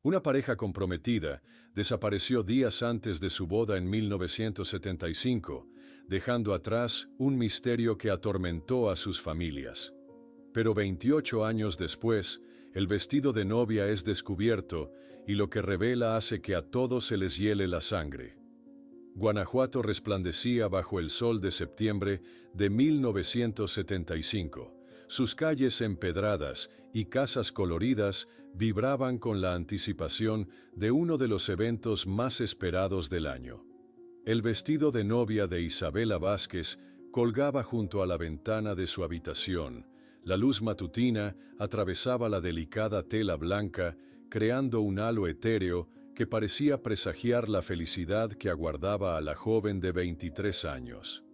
Una pareja comprometida desapareció días antes de su boda en 1975, dejando atrás un misterio que atormentó a sus familias. Pero 28 años después, el vestido de novia es descubierto y lo que revela hace que a todos se les hiele la sangre. Guanajuato resplandecía bajo el sol de septiembre de 1975. Sus calles empedradas y casas coloridas vibraban con la anticipación de uno de los eventos más esperados del año. El vestido de novia de Isabela Vázquez colgaba junto a la ventana de su habitación. La luz matutina atravesaba la delicada tela blanca, creando un halo etéreo que parecía presagiar la felicidad que aguardaba a la joven de 23 años.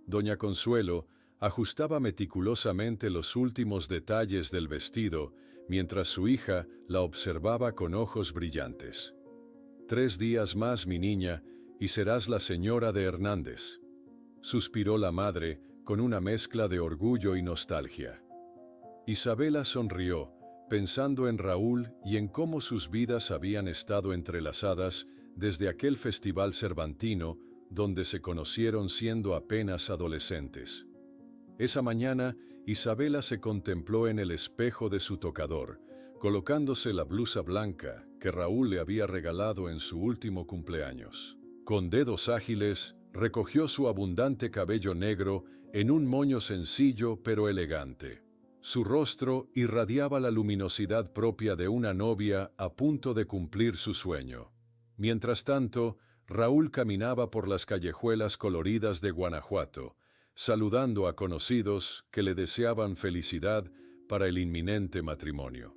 Doña Consuelo ajustaba meticulosamente los últimos detalles del vestido, mientras su hija la observaba con ojos brillantes. 3 días más, mi niña, y serás la señora de Hernández, suspiró la madre con una mezcla de orgullo y nostalgia. Isabela sonrió, pensando en Raúl y en cómo sus vidas habían estado entrelazadas desde aquel festival cervantino donde se conocieron siendo apenas adolescentes. Esa mañana, Isabela se contempló en el espejo de su tocador, colocándose la blusa blanca que Raúl le había regalado en su último cumpleaños. Con dedos ágiles, recogió su abundante cabello negro en un moño sencillo pero elegante. Su rostro irradiaba la luminosidad propia de una novia a punto de cumplir su sueño. Mientras tanto, Raúl caminaba por las callejuelas coloridas de Guanajuato, saludando a conocidos que le deseaban felicidad para el inminente matrimonio.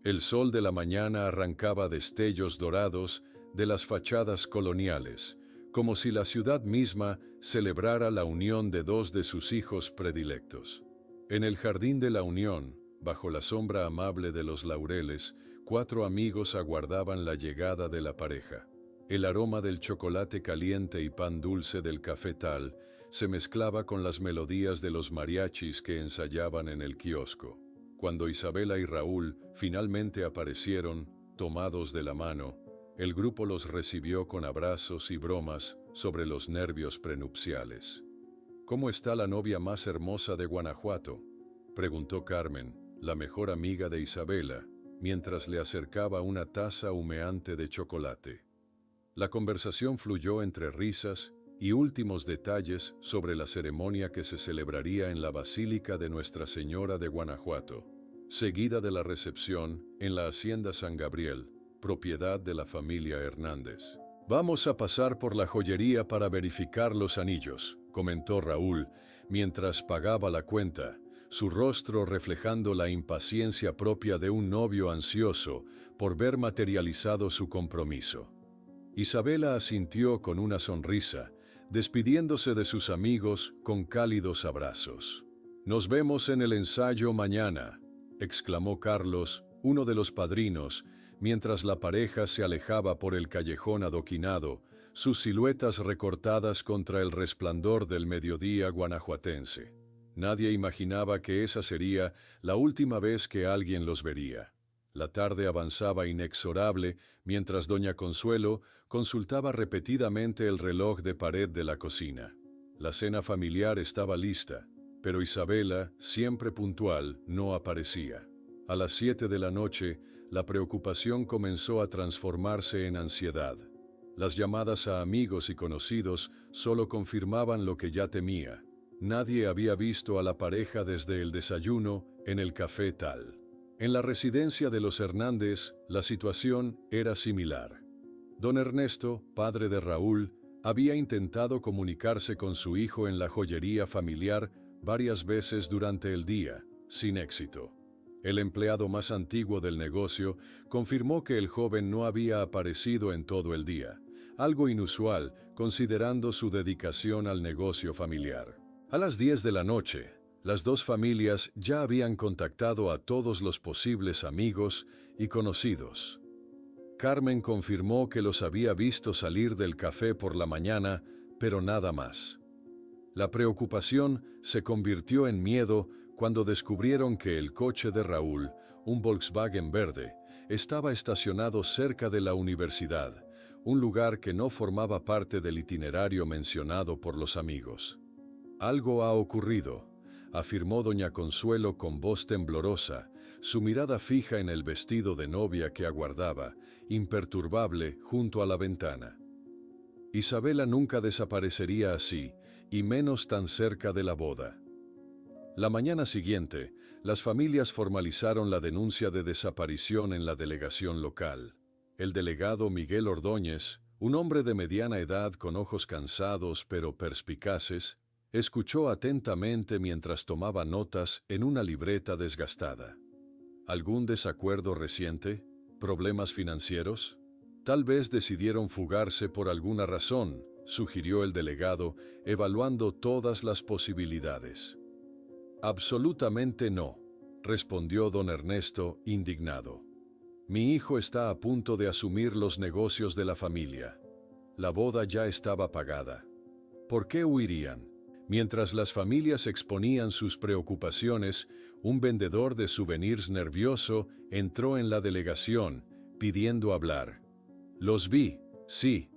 El sol de la mañana arrancaba destellos dorados de las fachadas coloniales, como si la ciudad misma celebrara la unión de 2 de sus hijos predilectos. En el jardín de la Unión, bajo la sombra amable de los laureles, 4 amigos aguardaban la llegada de la pareja. El aroma del chocolate caliente y pan dulce del cafetal se mezclaba con las melodías de los mariachis que ensayaban en el kiosco. Cuando Isabela y Raúl finalmente aparecieron, tomados de la mano, el grupo los recibió con abrazos y bromas sobre los nervios prenupciales. ¿Cómo está la novia más hermosa de Guanajuato?, preguntó Carmen, la mejor amiga de Isabela, mientras le acercaba una taza humeante de chocolate. La conversación fluyó entre risas y últimos detalles sobre la ceremonia que se celebraría en la Basílica de Nuestra Señora de Guanajuato, seguida de la recepción en la Hacienda San Gabriel, propiedad de la familia Hernández. «Vamos a pasar por la joyería para verificar los anillos», comentó Raúl, mientras pagaba la cuenta, su rostro reflejando la impaciencia propia de un novio ansioso por ver materializado su compromiso. Isabela asintió con una sonrisa, despidiéndose de sus amigos con cálidos abrazos. «Nos vemos en el ensayo mañana», exclamó Carlos, uno de los padrinos, mientras la pareja se alejaba por el callejón adoquinado, sus siluetas recortadas contra el resplandor del mediodía guanajuatense. Nadie imaginaba que esa sería la última vez que alguien los vería. La tarde avanzaba inexorable mientras doña Consuelo consultaba repetidamente el reloj de pared de la cocina. La cena familiar estaba lista, pero Isabela, siempre puntual, no aparecía. A las 7 de la noche, la preocupación comenzó a transformarse en ansiedad. Las llamadas a amigos y conocidos solo confirmaban lo que ya temía. Nadie había visto a la pareja desde el desayuno en el café tal. En la residencia de los Hernández, la situación era similar. Don Ernesto, padre de Raúl, había intentado comunicarse con su hijo en la joyería familiar varias veces durante el día, sin éxito. El empleado más antiguo del negocio confirmó que el joven no había aparecido en todo el día, algo inusual considerando su dedicación al negocio familiar. A las 10 de la noche, las 2 familias ya habían contactado a todos los posibles amigos y conocidos. Carmen confirmó que los había visto salir del café por la mañana, pero nada más. La preocupación se convirtió en miedo cuando descubrieron que el coche de Raúl, un Volkswagen verde, estaba estacionado cerca de la universidad, un lugar que no formaba parte del itinerario mencionado por los amigos. «Algo ha ocurrido», afirmó doña Consuelo con voz temblorosa, su mirada fija en el vestido de novia que aguardaba, imperturbable, junto a la ventana. Isabela nunca desaparecería así, y menos tan cerca de la boda. La mañana siguiente, las familias formalizaron la denuncia de desaparición en la delegación local. El delegado Miguel Ordóñez, un hombre de mediana edad con ojos cansados pero perspicaces, escuchó atentamente mientras tomaba notas en una libreta desgastada. ¿Algún desacuerdo reciente? ¿Problemas financieros? Tal vez decidieron fugarse por alguna razón, sugirió el delegado, evaluando todas las posibilidades. Absolutamente no, respondió don Ernesto, indignado. Mi hijo está a punto de asumir los negocios de la familia. La boda ya estaba pagada. ¿Por qué huirían? Mientras las familias exponían sus preocupaciones, un vendedor de souvenirs nervioso entró en la delegación, pidiendo hablar. Los vi, sí,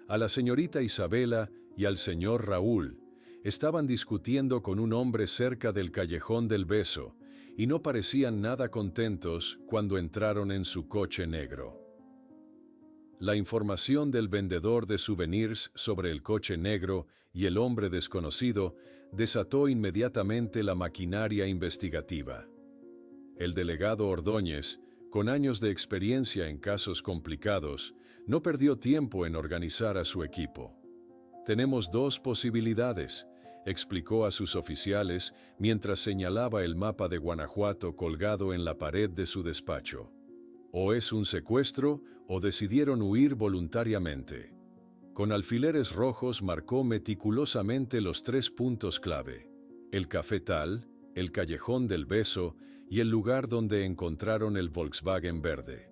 a la señorita Isabela y al señor Raúl. Estaban discutiendo con un hombre cerca del Callejón del Beso, y no parecían nada contentos cuando entraron en su coche negro. La información del vendedor de souvenirs sobre el coche negro y el hombre desconocido desató inmediatamente la maquinaria investigativa. El delegado Ordóñez, con años de experiencia en casos complicados, no perdió tiempo en organizar a su equipo. Tenemos dos posibilidades, explicó a sus oficiales mientras señalaba el mapa de Guanajuato colgado en la pared de su despacho. O es un secuestro o decidieron huir voluntariamente. Con alfileres rojos marcó meticulosamente los 3 puntos clave: el cafetal, el Callejón del Beso y el lugar donde encontraron el Volkswagen verde.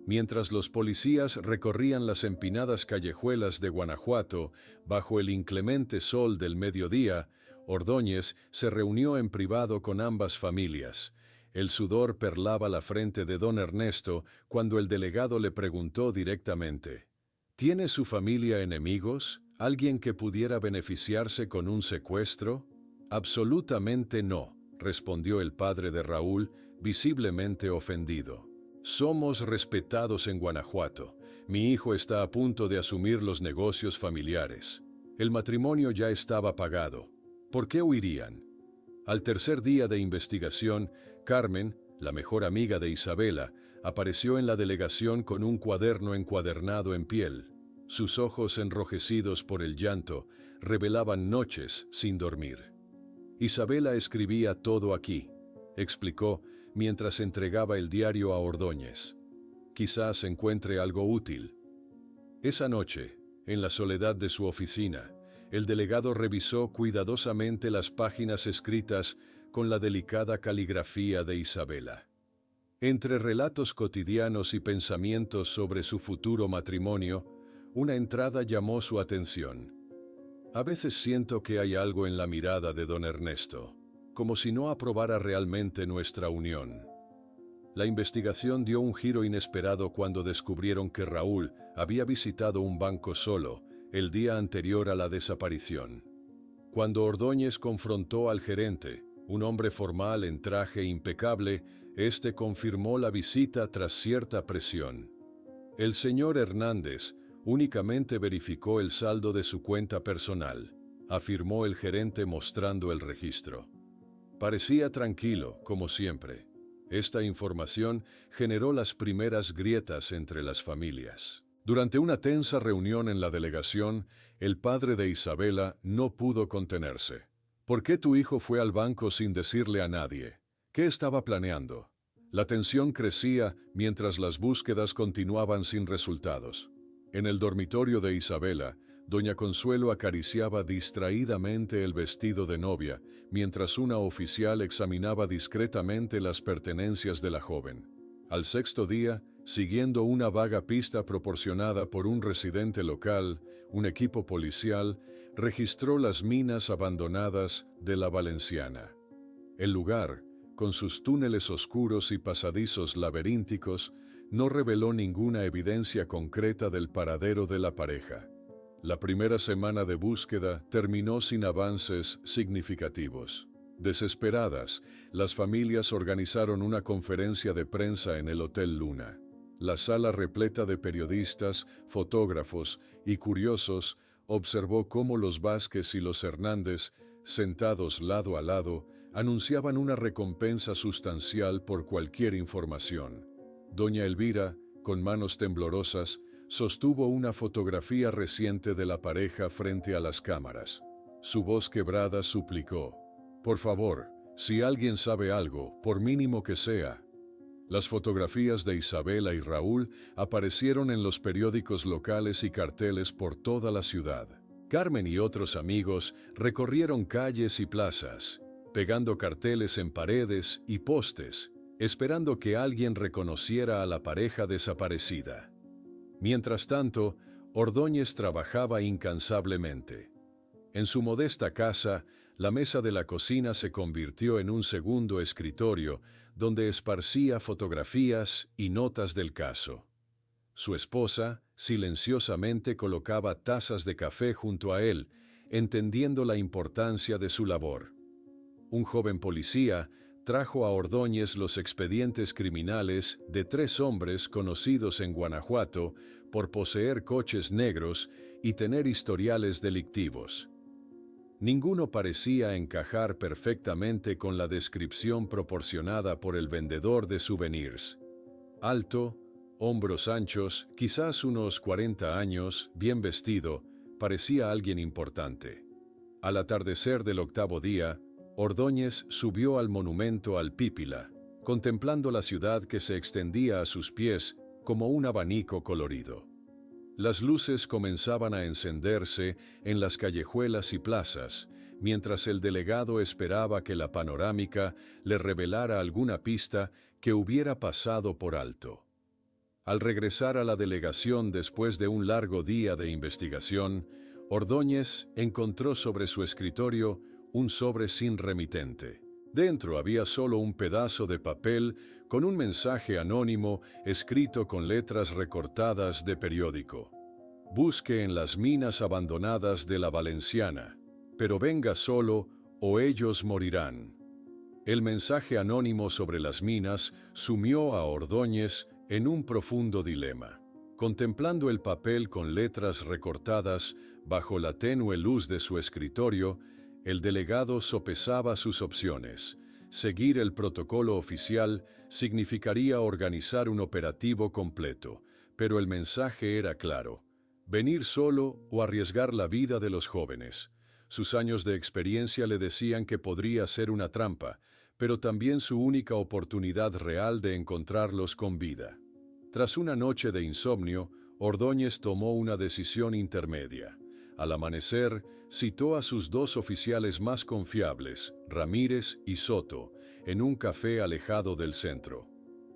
Mientras los policías recorrían las empinadas callejuelas de Guanajuato bajo el inclemente sol del mediodía, Ordóñez se reunió en privado con ambas familias. El sudor perlaba la frente de don Ernesto cuando el delegado le preguntó directamente: ¿Tiene su familia enemigos? ¿Alguien que pudiera beneficiarse con un secuestro? Absolutamente no, respondió el padre de Raúl, visiblemente ofendido. Somos respetados en Guanajuato. Mi hijo está a punto de asumir los negocios familiares. El matrimonio ya estaba pagado. ¿Por qué huirían? Al tercer día de investigación, Carmen, la mejor amiga de Isabela, apareció en la delegación con un cuaderno encuadernado en piel. Sus ojos enrojecidos por el llanto revelaban noches sin dormir. Isabela escribía todo aquí, explicó mientras entregaba el diario a Ordóñez. Quizás encuentre algo útil. Esa noche, en la soledad de su oficina, el delegado revisó cuidadosamente las páginas escritas con la delicada caligrafía de Isabela. Entre relatos cotidianos y pensamientos sobre su futuro matrimonio, una entrada llamó su atención. A veces siento que hay algo en la mirada de don Ernesto, como si no aprobara realmente nuestra unión. La investigación dio un giro inesperado cuando descubrieron que Raúl había visitado un banco solo el día anterior a la desaparición. Cuando Ordóñez confrontó al gerente, un hombre formal en traje impecable, este confirmó la visita tras cierta presión. El señor Hernández únicamente verificó el saldo de su cuenta personal, afirmó el gerente mostrando el registro. Parecía tranquilo, como siempre. Esta información generó las primeras grietas entre las familias. Durante una tensa reunión en la delegación, el padre de Isabela no pudo contenerse. ¿Por qué tu hijo fue al banco sin decirle a nadie? ¿Qué estaba planeando? La tensión crecía mientras las búsquedas continuaban sin resultados. En el dormitorio de Isabela, doña Consuelo acariciaba distraídamente el vestido de novia, mientras una oficial examinaba discretamente las pertenencias de la joven. Al sexto día, siguiendo una vaga pista proporcionada por un residente local, un equipo policial registró las minas abandonadas de la Valenciana. El lugar, con sus túneles oscuros y pasadizos laberínticos, no reveló ninguna evidencia concreta del paradero de la pareja. La primera semana de búsqueda terminó sin avances significativos. Desesperadas, las familias organizaron una conferencia de prensa en el Hotel Luna. La sala repleta de periodistas, fotógrafos y curiosos observó cómo los Vázquez y los Hernández, sentados lado a lado, anunciaban una recompensa sustancial por cualquier información. Doña Elvira, con manos temblorosas, sostuvo una fotografía reciente de la pareja frente a las cámaras. Su voz quebrada suplicó: «Por favor, si alguien sabe algo, por mínimo que sea». Las fotografías de Isabela y Raúl aparecieron en los periódicos locales y carteles por toda la ciudad. Carmen y otros amigos recorrieron calles y plazas, pegando carteles en paredes y postes, esperando que alguien reconociera a la pareja desaparecida. Mientras tanto, Ordóñez trabajaba incansablemente. En su modesta casa, la mesa de la cocina se convirtió en un segundo escritorio donde esparcía fotografías y notas del caso. Su esposa silenciosamente colocaba tazas de café junto a él, entendiendo la importancia de su labor. Un joven policía trajo a Ordóñez los expedientes criminales de 3 hombres conocidos en Guanajuato por poseer coches negros y tener historiales delictivos. Ninguno parecía encajar perfectamente con la descripción proporcionada por el vendedor de souvenirs. Alto, hombros anchos, quizás unos 40 años, bien vestido, parecía alguien importante. Al atardecer del 8º día, Ordóñez subió al monumento al Pípila, contemplando la ciudad que se extendía a sus pies como un abanico colorido. Las luces comenzaban a encenderse en las callejuelas y plazas, mientras el delegado esperaba que la panorámica le revelara alguna pista que hubiera pasado por alto. Al regresar a la delegación después de un largo día de investigación, Ordóñez encontró sobre su escritorio un sobre sin remitente. Dentro había solo un pedazo de papel con un mensaje anónimo escrito con letras recortadas de periódico. «Busque en las minas abandonadas de la Valenciana, pero venga solo o ellos morirán». El mensaje anónimo sobre las minas sumió a Ordóñez en un profundo dilema. Contemplando el papel con letras recortadas bajo la tenue luz de su escritorio, el delegado sopesaba sus opciones. Seguir el protocolo oficial significaría organizar un operativo completo, pero el mensaje era claro: venir solo o arriesgar la vida de los jóvenes. Sus años de experiencia le decían que podría ser una trampa, pero también su única oportunidad real de encontrarlos con vida. Tras una noche de insomnio, Ordóñez tomó una decisión intermedia. Al amanecer, citó a sus 2 oficiales más confiables, Ramírez y Soto, en un café alejado del centro.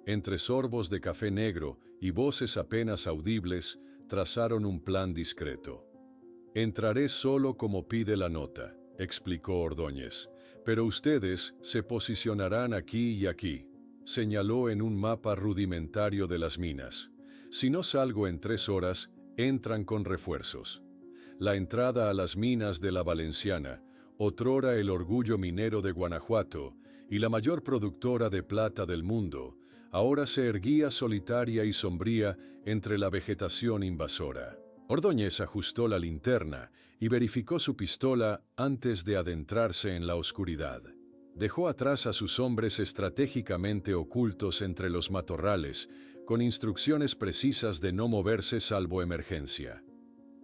Entre sorbos de café negro y voces apenas audibles, trazaron un plan discreto. «Entraré solo como pide la nota», explicó Ordóñez, «pero ustedes se posicionarán aquí y aquí», señaló en un mapa rudimentario de las minas. «Si no salgo en 3 horas, entran con refuerzos». La entrada a las minas de la Valenciana, otrora el orgullo minero de Guanajuato y la mayor productora de plata del mundo, ahora se erguía solitaria y sombría entre la vegetación invasora. Ordóñez ajustó la linterna y verificó su pistola antes de adentrarse en la oscuridad. Dejó atrás a sus hombres estratégicamente ocultos entre los matorrales, con instrucciones precisas de no moverse salvo emergencia.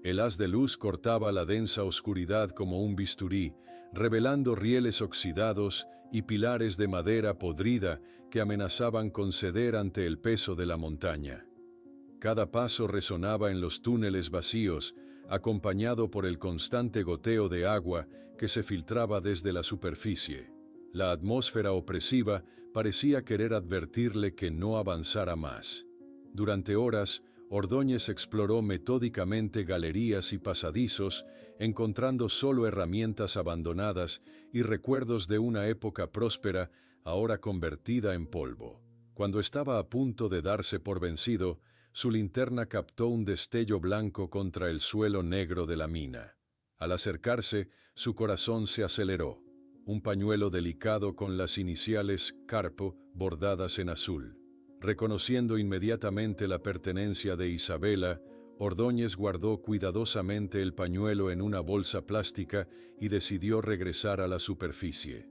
El haz de luz cortaba la densa oscuridad como un bisturí, revelando rieles oxidados y pilares de madera podrida que amenazaban con ceder ante el peso de la montaña. Cada paso resonaba en los túneles vacíos, acompañado por el constante goteo de agua que se filtraba desde la superficie. La atmósfera opresiva parecía querer advertirle que no avanzara más. Durante horas, Ordóñez exploró metódicamente galerías y pasadizos, encontrando solo herramientas abandonadas y recuerdos de una época próspera, ahora convertida en polvo. Cuando estaba a punto de darse por vencido, su linterna captó un destello blanco contra el suelo negro de la mina. Al acercarse, su corazón se aceleró. Un pañuelo delicado con las iniciales Carpo bordadas en azul. Reconociendo inmediatamente la pertenencia de Isabela, Ordóñez guardó cuidadosamente el pañuelo en una bolsa plástica y decidió regresar a la superficie.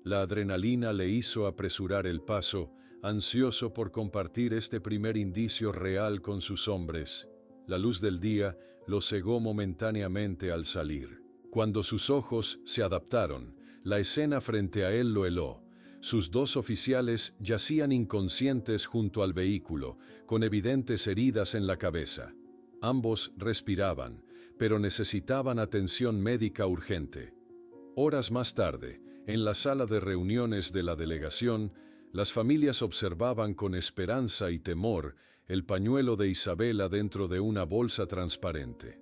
La adrenalina le hizo apresurar el paso, ansioso por compartir este primer indicio real con sus hombres. La luz del día lo cegó momentáneamente al salir. Cuando sus ojos se adaptaron, la escena frente a él lo heló. Sus dos oficiales yacían inconscientes junto al vehículo, con evidentes heridas en la cabeza. Ambos respiraban, pero necesitaban atención médica urgente. Horas más tarde, en la sala de reuniones de la delegación, las familias observaban con esperanza y temor el pañuelo de Isabela dentro de una bolsa transparente.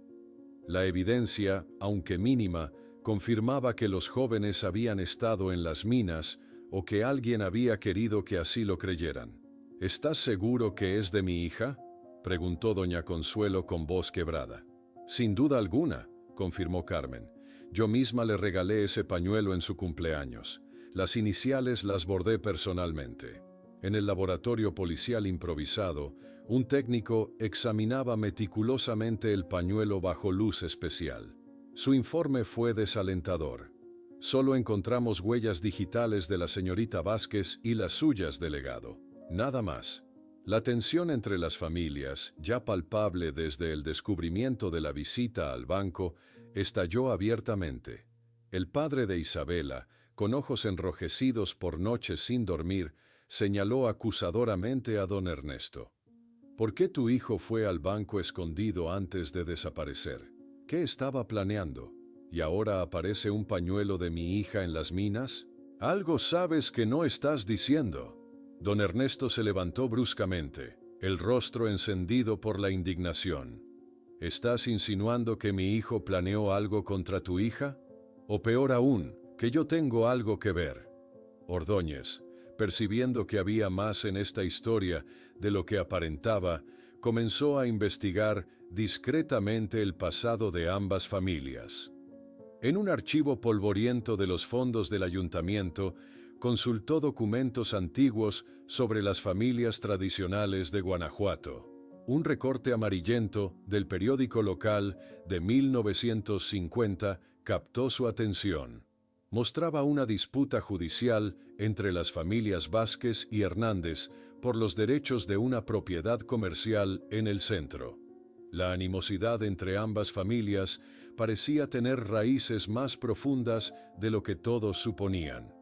La evidencia, aunque mínima, confirmaba que los jóvenes habían estado en las minas o que alguien había querido que así lo creyeran. ¿Estás seguro que es de mi hija?, preguntó doña Consuelo con voz quebrada. Sin duda alguna, confirmó Carmen. Yo misma le regalé ese pañuelo en su cumpleaños. Las iniciales las bordé personalmente. En el laboratorio policial improvisado, un técnico examinaba meticulosamente el pañuelo bajo luz especial. Su informe fue desalentador. Solo encontramos huellas digitales de la señorita Vázquez y las suyas, delegado. Nada más. La tensión entre las familias, ya palpable desde el descubrimiento de la visita al banco, estalló abiertamente. El padre de Isabela, con ojos enrojecidos por noches sin dormir, señaló acusadoramente a don Ernesto. ¿Por qué tu hijo fue al banco escondido antes de desaparecer? ¿Qué estaba planeando? ¿Y ahora aparece un pañuelo de mi hija en las minas? Algo sabes que no estás diciendo. Don Ernesto se levantó bruscamente, el rostro encendido por la indignación. ¿Estás insinuando que mi hijo planeó algo contra tu hija? O peor aún, que yo tengo algo que ver. Ordóñez, percibiendo que había más en esta historia de lo que aparentaba, comenzó a investigar discretamente el pasado de ambas familias. En un archivo polvoriento de los fondos del ayuntamiento, consultó documentos antiguos sobre las familias tradicionales de Guanajuato. Un recorte amarillento del periódico local de 1950 captó su atención. Mostraba una disputa judicial entre las familias Vázquez y Hernández por los derechos de una propiedad comercial en el centro. La animosidad entre ambas familias parecía tener raíces más profundas de lo que todos suponían.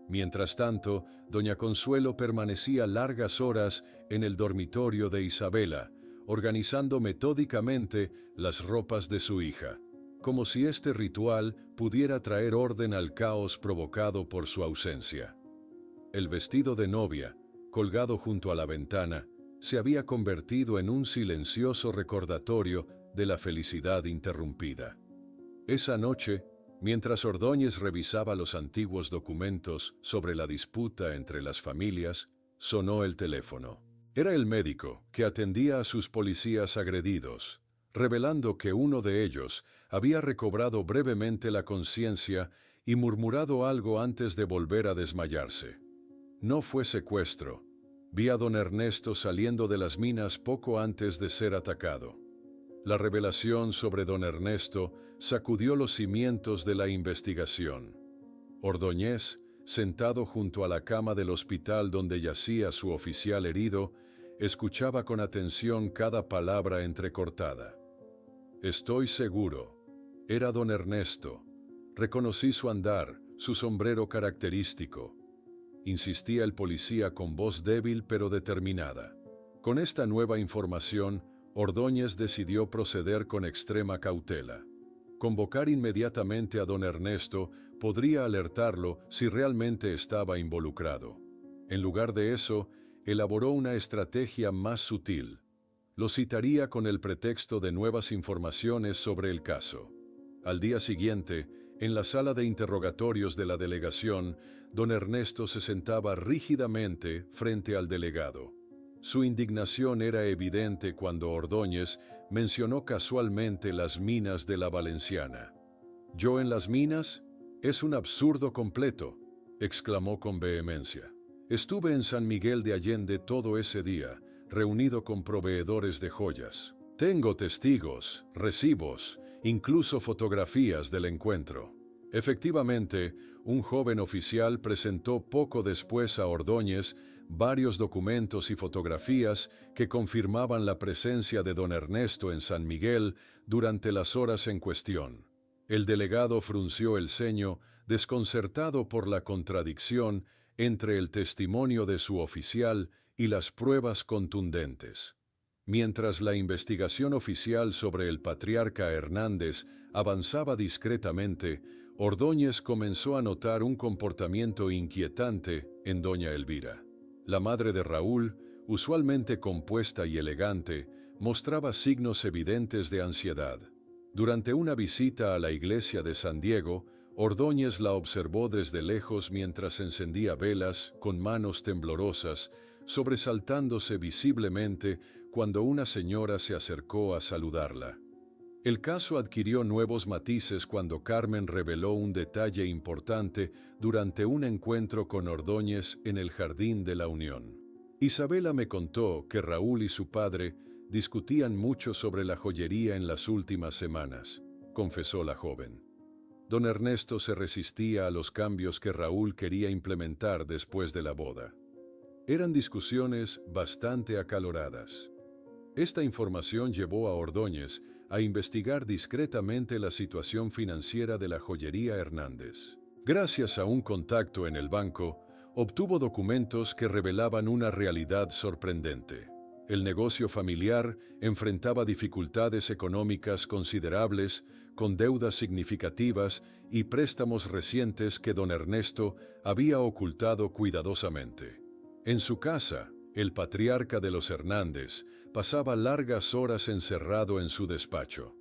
Mientras tanto, doña Consuelo permanecía largas horas en el dormitorio de Isabela, organizando metódicamente las ropas de su hija, como si este ritual pudiera traer orden al caos provocado por su ausencia. El vestido de novia, colgado junto a la ventana, se había convertido en un silencioso recordatorio de la felicidad interrumpida. Esa noche, mientras Ordóñez revisaba los antiguos documentos sobre la disputa entre las familias, sonó el teléfono. Era el médico que atendía a sus policías agredidos, revelando que uno de ellos había recobrado brevemente la conciencia y murmurado algo antes de volver a desmayarse. No fue secuestro. Vi a don Ernesto saliendo de las minas poco antes de ser atacado. La revelación sobre don Ernesto sacudió los cimientos de la investigación. Ordóñez, sentado junto a la cama del hospital donde yacía su oficial herido, escuchaba con atención cada palabra entrecortada. Estoy seguro. Era don Ernesto. Reconocí su andar, su sombrero característico. Insistía el policía con voz débil pero determinada. Con esta nueva información, Ordóñez decidió proceder con extrema cautela. Convocar inmediatamente a don Ernesto podría alertarlo si realmente estaba involucrado. En lugar de eso, elaboró una estrategia más sutil. Lo citaría con el pretexto de nuevas informaciones sobre el caso. Al día siguiente, En la sala de interrogatorios de la delegación, don Ernesto se sentaba rígidamente frente al delegado. Su indignación era evidente cuando Ordóñez mencionó casualmente las minas de la Valenciana. «¿Yo en las minas? Es un absurdo completo», exclamó con vehemencia. «Estuve en San Miguel de Allende todo ese día, reunido con proveedores de joyas. Tengo testigos, recibos, incluso fotografías del encuentro». Efectivamente, un joven oficial presentó poco después a Ordóñez varios documentos y fotografías que confirmaban la presencia de don Ernesto en San Miguel durante las horas en cuestión. El delegado frunció el ceño, desconcertado por la contradicción entre el testimonio de su oficial y las pruebas contundentes. Mientras la investigación oficial sobre el patriarca Hernández avanzaba discretamente, Ordóñez comenzó a notar un comportamiento inquietante en doña Elvira. La madre de Raúl, usualmente compuesta y elegante, mostraba signos evidentes de ansiedad. Durante una visita a la iglesia de San Diego, Ordóñez la observó desde lejos mientras encendía velas con manos temblorosas, sobresaltándose visiblemente cuando una señora se acercó a saludarla. El caso adquirió nuevos matices cuando Carmen reveló un detalle importante durante un encuentro con Ordóñez en el Jardín de la Unión. Isabela me contó que Raúl y su padre discutían mucho sobre la joyería en las últimas semanas, confesó la joven. Don Ernesto se resistía a los cambios que Raúl quería implementar después de la boda. Eran discusiones bastante acaloradas. Esta información llevó a Ordóñez a investigar discretamente la situación financiera de la joyería Hernández. Gracias a un contacto en el banco, obtuvo documentos que revelaban una realidad sorprendente. El negocio familiar enfrentaba dificultades económicas considerables, con deudas significativas y préstamos recientes que don Ernesto había ocultado cuidadosamente. En su casa, el patriarca de los Hernández pasaba largas horas encerrado en su despacho.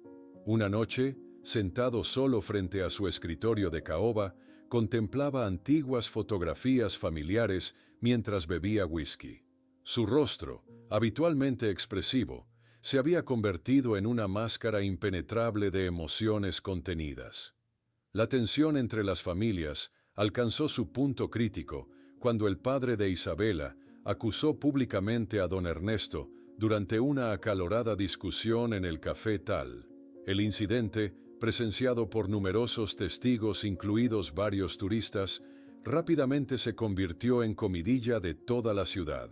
Una noche, sentado solo frente a su escritorio de caoba, contemplaba antiguas fotografías familiares mientras bebía whisky. Su rostro, habitualmente expresivo, se había convertido en una máscara impenetrable de emociones contenidas. La tensión entre las familias alcanzó su punto crítico cuando el padre de Isabela acusó públicamente a don Ernesto durante una acalorada discusión en el Café Tal. El incidente, presenciado por numerosos testigos incluidos varios turistas, rápidamente se convirtió en comidilla de toda la ciudad.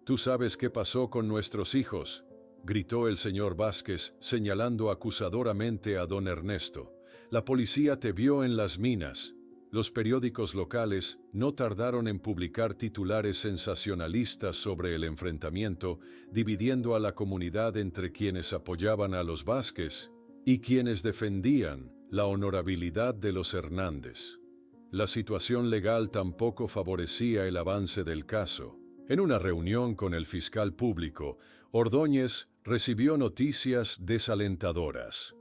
«¿Tú sabes qué pasó con nuestros hijos?», gritó el señor Vázquez, señalando acusadoramente a don Ernesto. «La policía te vio en las minas». Los periódicos locales no tardaron en publicar titulares sensacionalistas sobre el enfrentamiento, dividiendo a la comunidad entre quienes apoyaban a los Vázquez y quienes defendían la honorabilidad de los Hernández. La situación legal tampoco favorecía el avance del caso. En una reunión con el fiscal público, Ordóñez recibió noticias desalentadoras.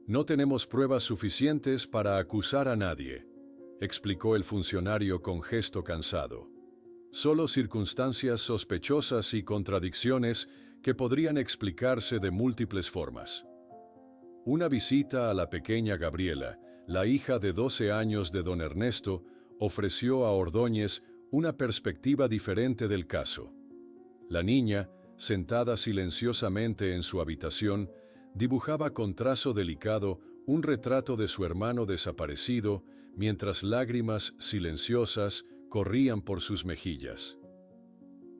«No tenemos pruebas suficientes para acusar a nadie», explicó el funcionario con gesto cansado. «Solo circunstancias sospechosas y contradicciones que podrían explicarse de múltiples formas». Una visita a la pequeña Gabriela, la hija de 12 años de don Ernesto, ofreció a Ordóñez una perspectiva diferente del caso. La niña, sentada silenciosamente en su habitación, dibujaba con trazo delicado un retrato de su hermano desaparecido, mientras lágrimas silenciosas corrían por sus mejillas.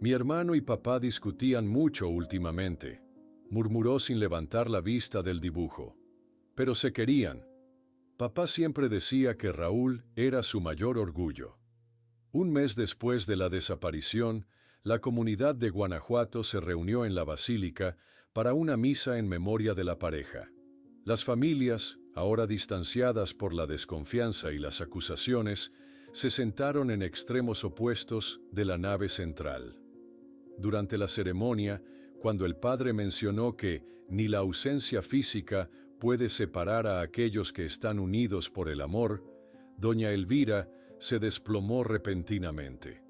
«Mi hermano y papá discutían mucho últimamente», murmuró sin levantar la vista del dibujo. «Pero se querían. Papá siempre decía que Raúl era su mayor orgullo». Un mes después de la desaparición, la comunidad de Guanajuato se reunió en la basílica para una misa en memoria de la pareja. Las familias, ahora distanciadas por la desconfianza y las acusaciones, se sentaron en extremos opuestos de la nave central. Durante la ceremonia, cuando el padre mencionó que ni la ausencia física puede separar a aquellos que están unidos por el amor, doña Elvira se desplomó repentinamente.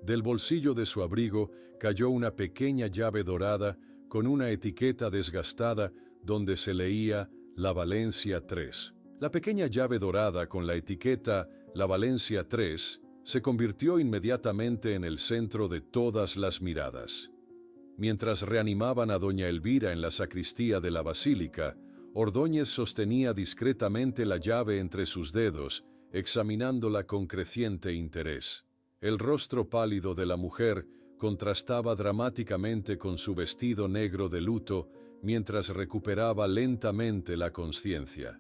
Del bolsillo de su abrigo cayó una pequeña llave dorada con una etiqueta desgastada donde se leía La Valencia 3. La pequeña llave dorada con la etiqueta La Valencia 3 se convirtió inmediatamente en el centro de todas las miradas. Mientras reanimaban a doña Elvira en la sacristía de la basílica, Ordóñez sostenía discretamente la llave entre sus dedos, examinándola con creciente interés. El rostro pálido de la mujer contrastaba dramáticamente con su vestido negro de luto mientras recuperaba lentamente la conciencia.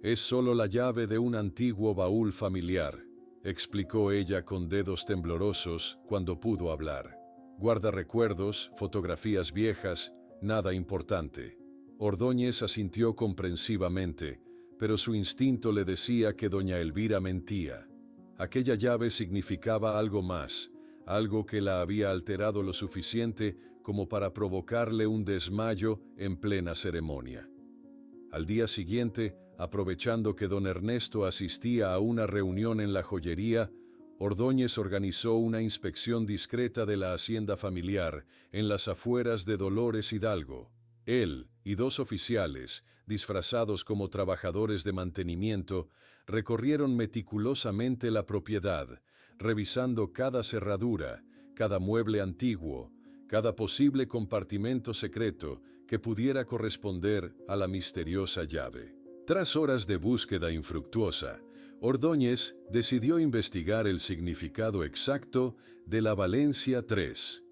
«Es solo la llave de un antiguo baúl familiar», explicó ella con dedos temblorosos cuando pudo hablar. «Guarda recuerdos, fotografías viejas, nada importante». Ordóñez asintió comprensivamente, pero su instinto le decía que doña Elvira mentía. Aquella llave significaba algo más, algo que la había alterado lo suficiente como para provocarle un desmayo en plena ceremonia. Al día siguiente, aprovechando que don Ernesto asistía a una reunión en la joyería, Ordóñez organizó una inspección discreta de la hacienda familiar en las afueras de Dolores Hidalgo. Él y dos oficiales, disfrazados como trabajadores de mantenimiento, recorrieron meticulosamente la propiedad, revisando cada cerradura, cada mueble antiguo, cada posible compartimento secreto que pudiera corresponder a la misteriosa llave. Tras horas de búsqueda infructuosa, Ordóñez decidió investigar el significado exacto de la Valencia 3.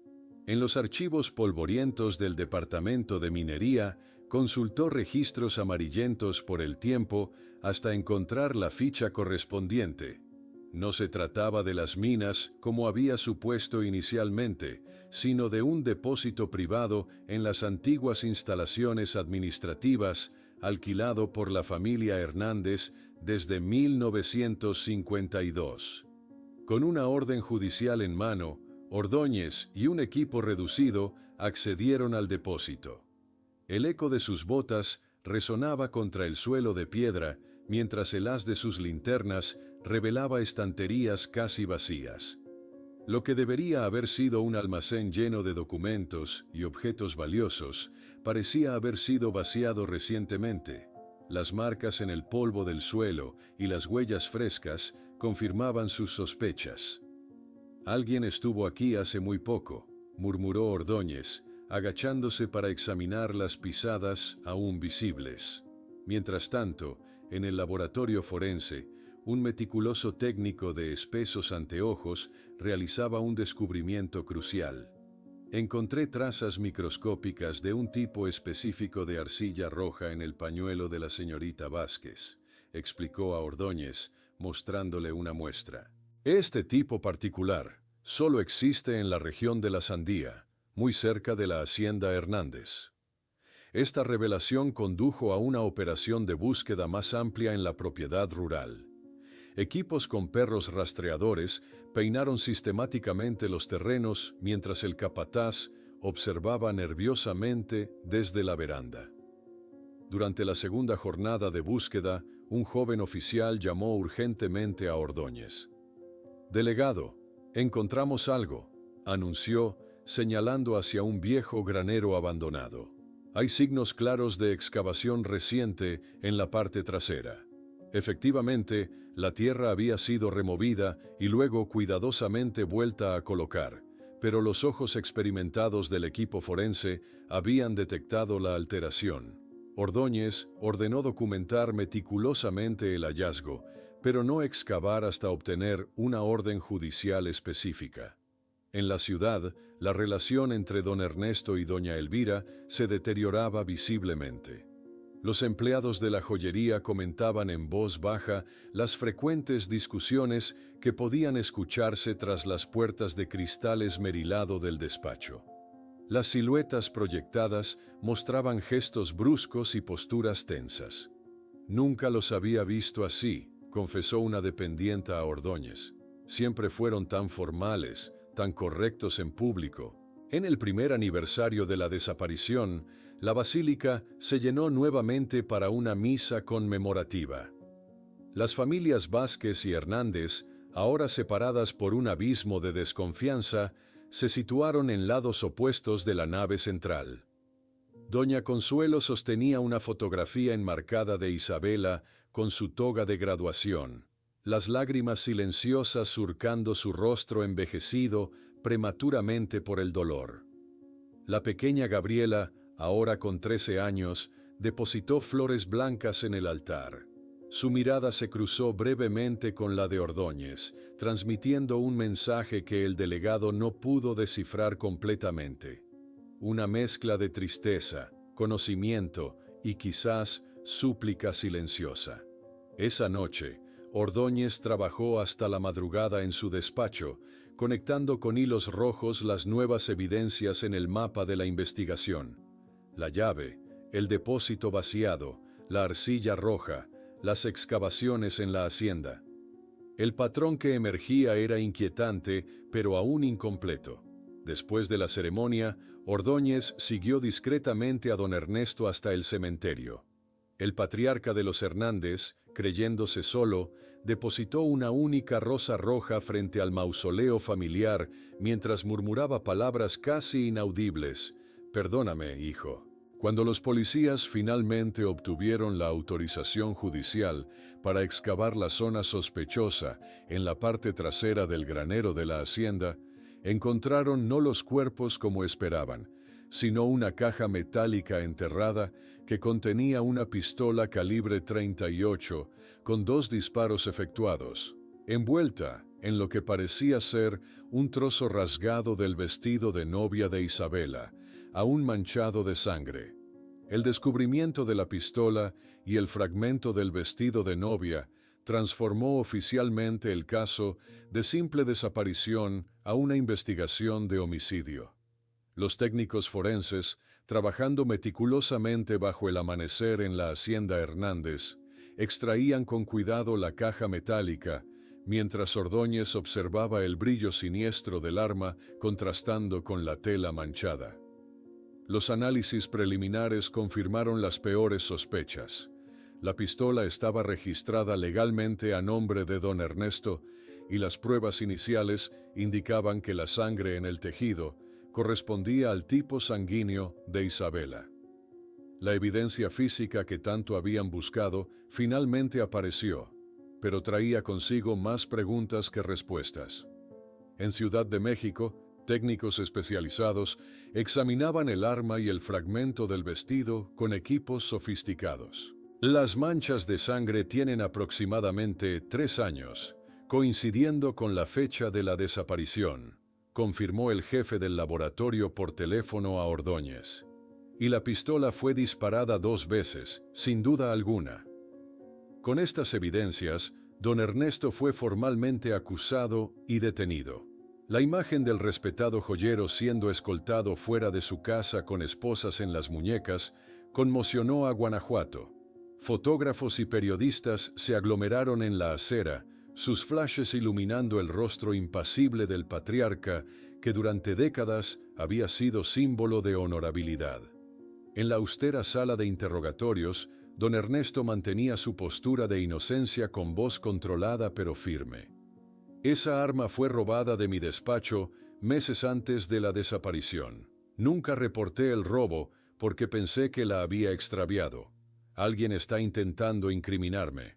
En los archivos polvorientos del Departamento de Minería, consultó registros amarillentos por el tiempo hasta encontrar la ficha correspondiente. No se trataba de las minas, como había supuesto inicialmente, sino de un depósito privado en las antiguas instalaciones administrativas, alquilado por la familia Hernández desde 1952. Con una orden judicial en mano, Ordóñez y un equipo reducido accedieron al depósito. El eco de sus botas resonaba contra el suelo de piedra, mientras el haz de sus linternas revelaba estanterías casi vacías. Lo que debería haber sido un almacén lleno de documentos y objetos valiosos, parecía haber sido vaciado recientemente. Las marcas en el polvo del suelo y las huellas frescas confirmaban sus sospechas. «Alguien estuvo aquí hace muy poco», murmuró Ordóñez, agachándose para examinar las pisadas aún visibles. Mientras tanto, en el laboratorio forense, un meticuloso técnico de espesos anteojos realizaba un descubrimiento crucial. «Encontré trazas microscópicas de un tipo específico de arcilla roja en el pañuelo de la señorita Vázquez», explicó a Ordóñez, mostrándole una muestra. «Este tipo particular solo existe en la región de la Sandía, muy cerca de la hacienda Hernández». Esta revelación condujo a una operación de búsqueda más amplia en la propiedad rural. Equipos con perros rastreadores peinaron sistemáticamente los terrenos mientras el capataz observaba nerviosamente desde la veranda. Durante la segunda jornada de búsqueda, un joven oficial llamó urgentemente a Ordóñez. «Delegado, encontramos algo», anunció, señalando hacia un viejo granero abandonado. «Hay signos claros de excavación reciente en la parte trasera». Efectivamente, la tierra había sido removida y luego cuidadosamente vuelta a colocar, pero los ojos experimentados del equipo forense habían detectado la alteración. Ordóñez ordenó documentar meticulosamente el hallazgo, pero no excavar hasta obtener una orden judicial específica. En la ciudad, la relación entre don Ernesto y doña Elvira se deterioraba visiblemente. Los empleados de la joyería comentaban en voz baja las frecuentes discusiones que podían escucharse tras las puertas de cristal esmerilado del despacho. Las siluetas proyectadas mostraban gestos bruscos y posturas tensas. «Nunca los había visto así», confesó una dependienta a Ordóñez. «Siempre fueron tan formales, tan correctos en público». En el primer aniversario de la desaparición, La basílica se llenó nuevamente para una misa conmemorativa. Las familias Vázquez y Hernández, ahora separadas por un abismo de desconfianza, se situaron en lados opuestos de la nave central. Doña Consuelo sostenía una fotografía enmarcada de Isabela con su toga de graduación, las lágrimas silenciosas surcando su rostro envejecido prematuramente por el dolor. La pequeña Gabriela, ahora con 13 años, depositó flores blancas en el altar. Su mirada se cruzó brevemente con la de Ordóñez, transmitiendo un mensaje que el delegado no pudo descifrar completamente. Una mezcla de tristeza, conocimiento y quizás súplica silenciosa. Esa noche, Ordóñez trabajó hasta la madrugada en su despacho, conectando con hilos rojos las nuevas evidencias en el mapa de la investigación. La llave, el depósito vaciado, la arcilla roja, las excavaciones en la hacienda. El patrón que emergía era inquietante, pero aún incompleto. Después de la ceremonia, Ordóñez siguió discretamente a don Ernesto hasta el cementerio. El patriarca de los Hernández, creyéndose solo, depositó una única rosa roja frente al mausoleo familiar mientras murmuraba palabras casi inaudibles. «Perdóname, hijo». Cuando los policías finalmente obtuvieron la autorización judicial para excavar la zona sospechosa en la parte trasera del granero de la hacienda, encontraron no los cuerpos como esperaban, sino una caja metálica enterrada que contenía una pistola calibre 38 con 2 disparos efectuados, envuelta en lo que parecía ser un trozo rasgado del vestido de novia de Isabela, aún manchado de sangre. El descubrimiento de la pistola y el fragmento del vestido de novia transformó oficialmente el caso de simple desaparición a una investigación de homicidio. Los técnicos forenses, trabajando meticulosamente bajo el amanecer en la hacienda Hernández, extraían con cuidado la caja metálica, mientras Ordóñez observaba el brillo siniestro del arma contrastando con la tela manchada. Los análisis preliminares confirmaron las peores sospechas. La pistola estaba registrada legalmente a nombre de don Ernesto y las pruebas iniciales indicaban que la sangre en el tejido correspondía al tipo sanguíneo de Isabela. La evidencia física que tanto habían buscado finalmente apareció, pero traía consigo más preguntas que respuestas. En Ciudad de México, técnicos especializados examinaban el arma y el fragmento del vestido con equipos sofisticados. Las manchas de sangre tienen aproximadamente 3 años, coincidiendo con la fecha de la desaparición, confirmó el jefe del laboratorio por teléfono a Ordóñez. Y la pistola fue disparada 2 veces, sin duda alguna. Con estas evidencias, don Ernesto fue formalmente acusado y detenido. La imagen del respetado joyero siendo escoltado fuera de su casa con esposas en las muñecas conmocionó a Guanajuato. Fotógrafos y periodistas se aglomeraron en la acera, sus flashes iluminando el rostro impasible del patriarca que durante décadas había sido símbolo de honorabilidad. En la austera sala de interrogatorios, don Ernesto mantenía su postura de inocencia con voz controlada pero firme. Esa arma fue robada de mi despacho meses antes de la desaparición. Nunca reporté el robo porque pensé que la había extraviado. Alguien está intentando incriminarme.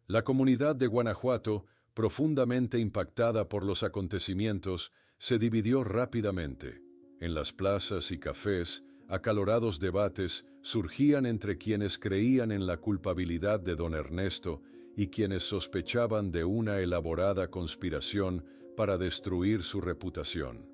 La comunidad de Guanajuato, profundamente impactada por los acontecimientos, se dividió rápidamente. En las plazas y cafés, acalorados debates surgían entre quienes creían en la culpabilidad de don Ernesto y quienes sospechaban de una elaborada conspiración para destruir su reputación.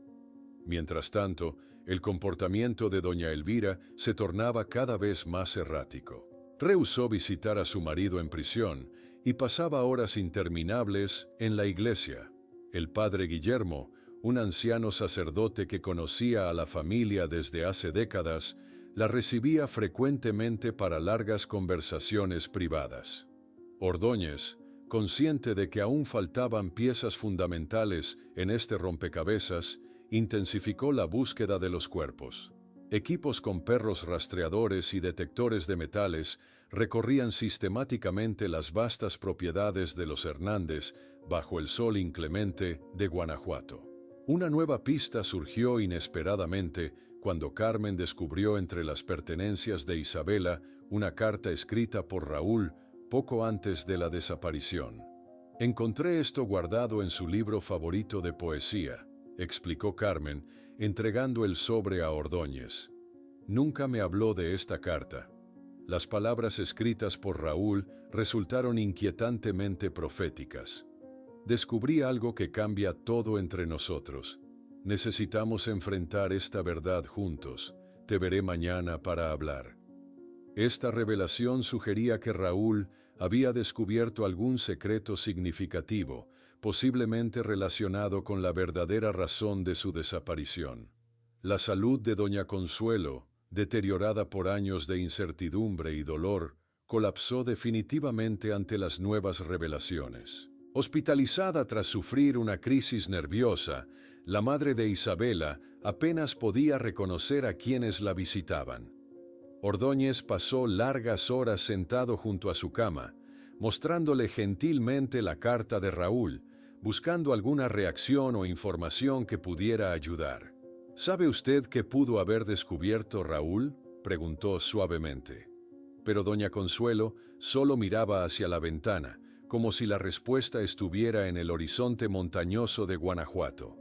Mientras tanto, el comportamiento de doña Elvira se tornaba cada vez más errático. Rehusó visitar a su marido en prisión y pasaba horas interminables en la iglesia. El padre Guillermo, un anciano sacerdote que conocía a la familia desde hace décadas, la recibía frecuentemente para largas conversaciones privadas. Ordóñez, consciente de que aún faltaban piezas fundamentales en este rompecabezas, intensificó la búsqueda de los cuerpos. Equipos con perros rastreadores y detectores de metales recorrían sistemáticamente las vastas propiedades de los Hernández bajo el sol inclemente de Guanajuato. Una nueva pista surgió inesperadamente cuando Carmen descubrió entre las pertenencias de Isabela una carta escrita por Raúl poco antes de la desaparición. «Encontré esto guardado en su libro favorito de poesía», explicó Carmen, entregando el sobre a Ordóñez. «Nunca me habló de esta carta». Las palabras escritas por Raúl resultaron inquietantemente proféticas. «Descubrí algo que cambia todo entre nosotros. Necesitamos enfrentar esta verdad juntos. Te veré mañana para hablar». Esta revelación sugería que Raúl había descubierto algún secreto significativo, posiblemente relacionado con la verdadera razón de su desaparición. La salud de doña Consuelo, deteriorada por años de incertidumbre y dolor, colapsó definitivamente ante las nuevas revelaciones. Hospitalizada tras sufrir una crisis nerviosa, la madre de Isabela apenas podía reconocer a quienes la visitaban. Ordóñez pasó largas horas sentado junto a su cama, mostrándole gentilmente la carta de Raúl, buscando alguna reacción o información que pudiera ayudar. «¿Sabe usted qué pudo haber descubierto Raúl?», preguntó suavemente. Pero doña Consuelo solo miraba hacia la ventana, como si la respuesta estuviera en el horizonte montañoso de Guanajuato.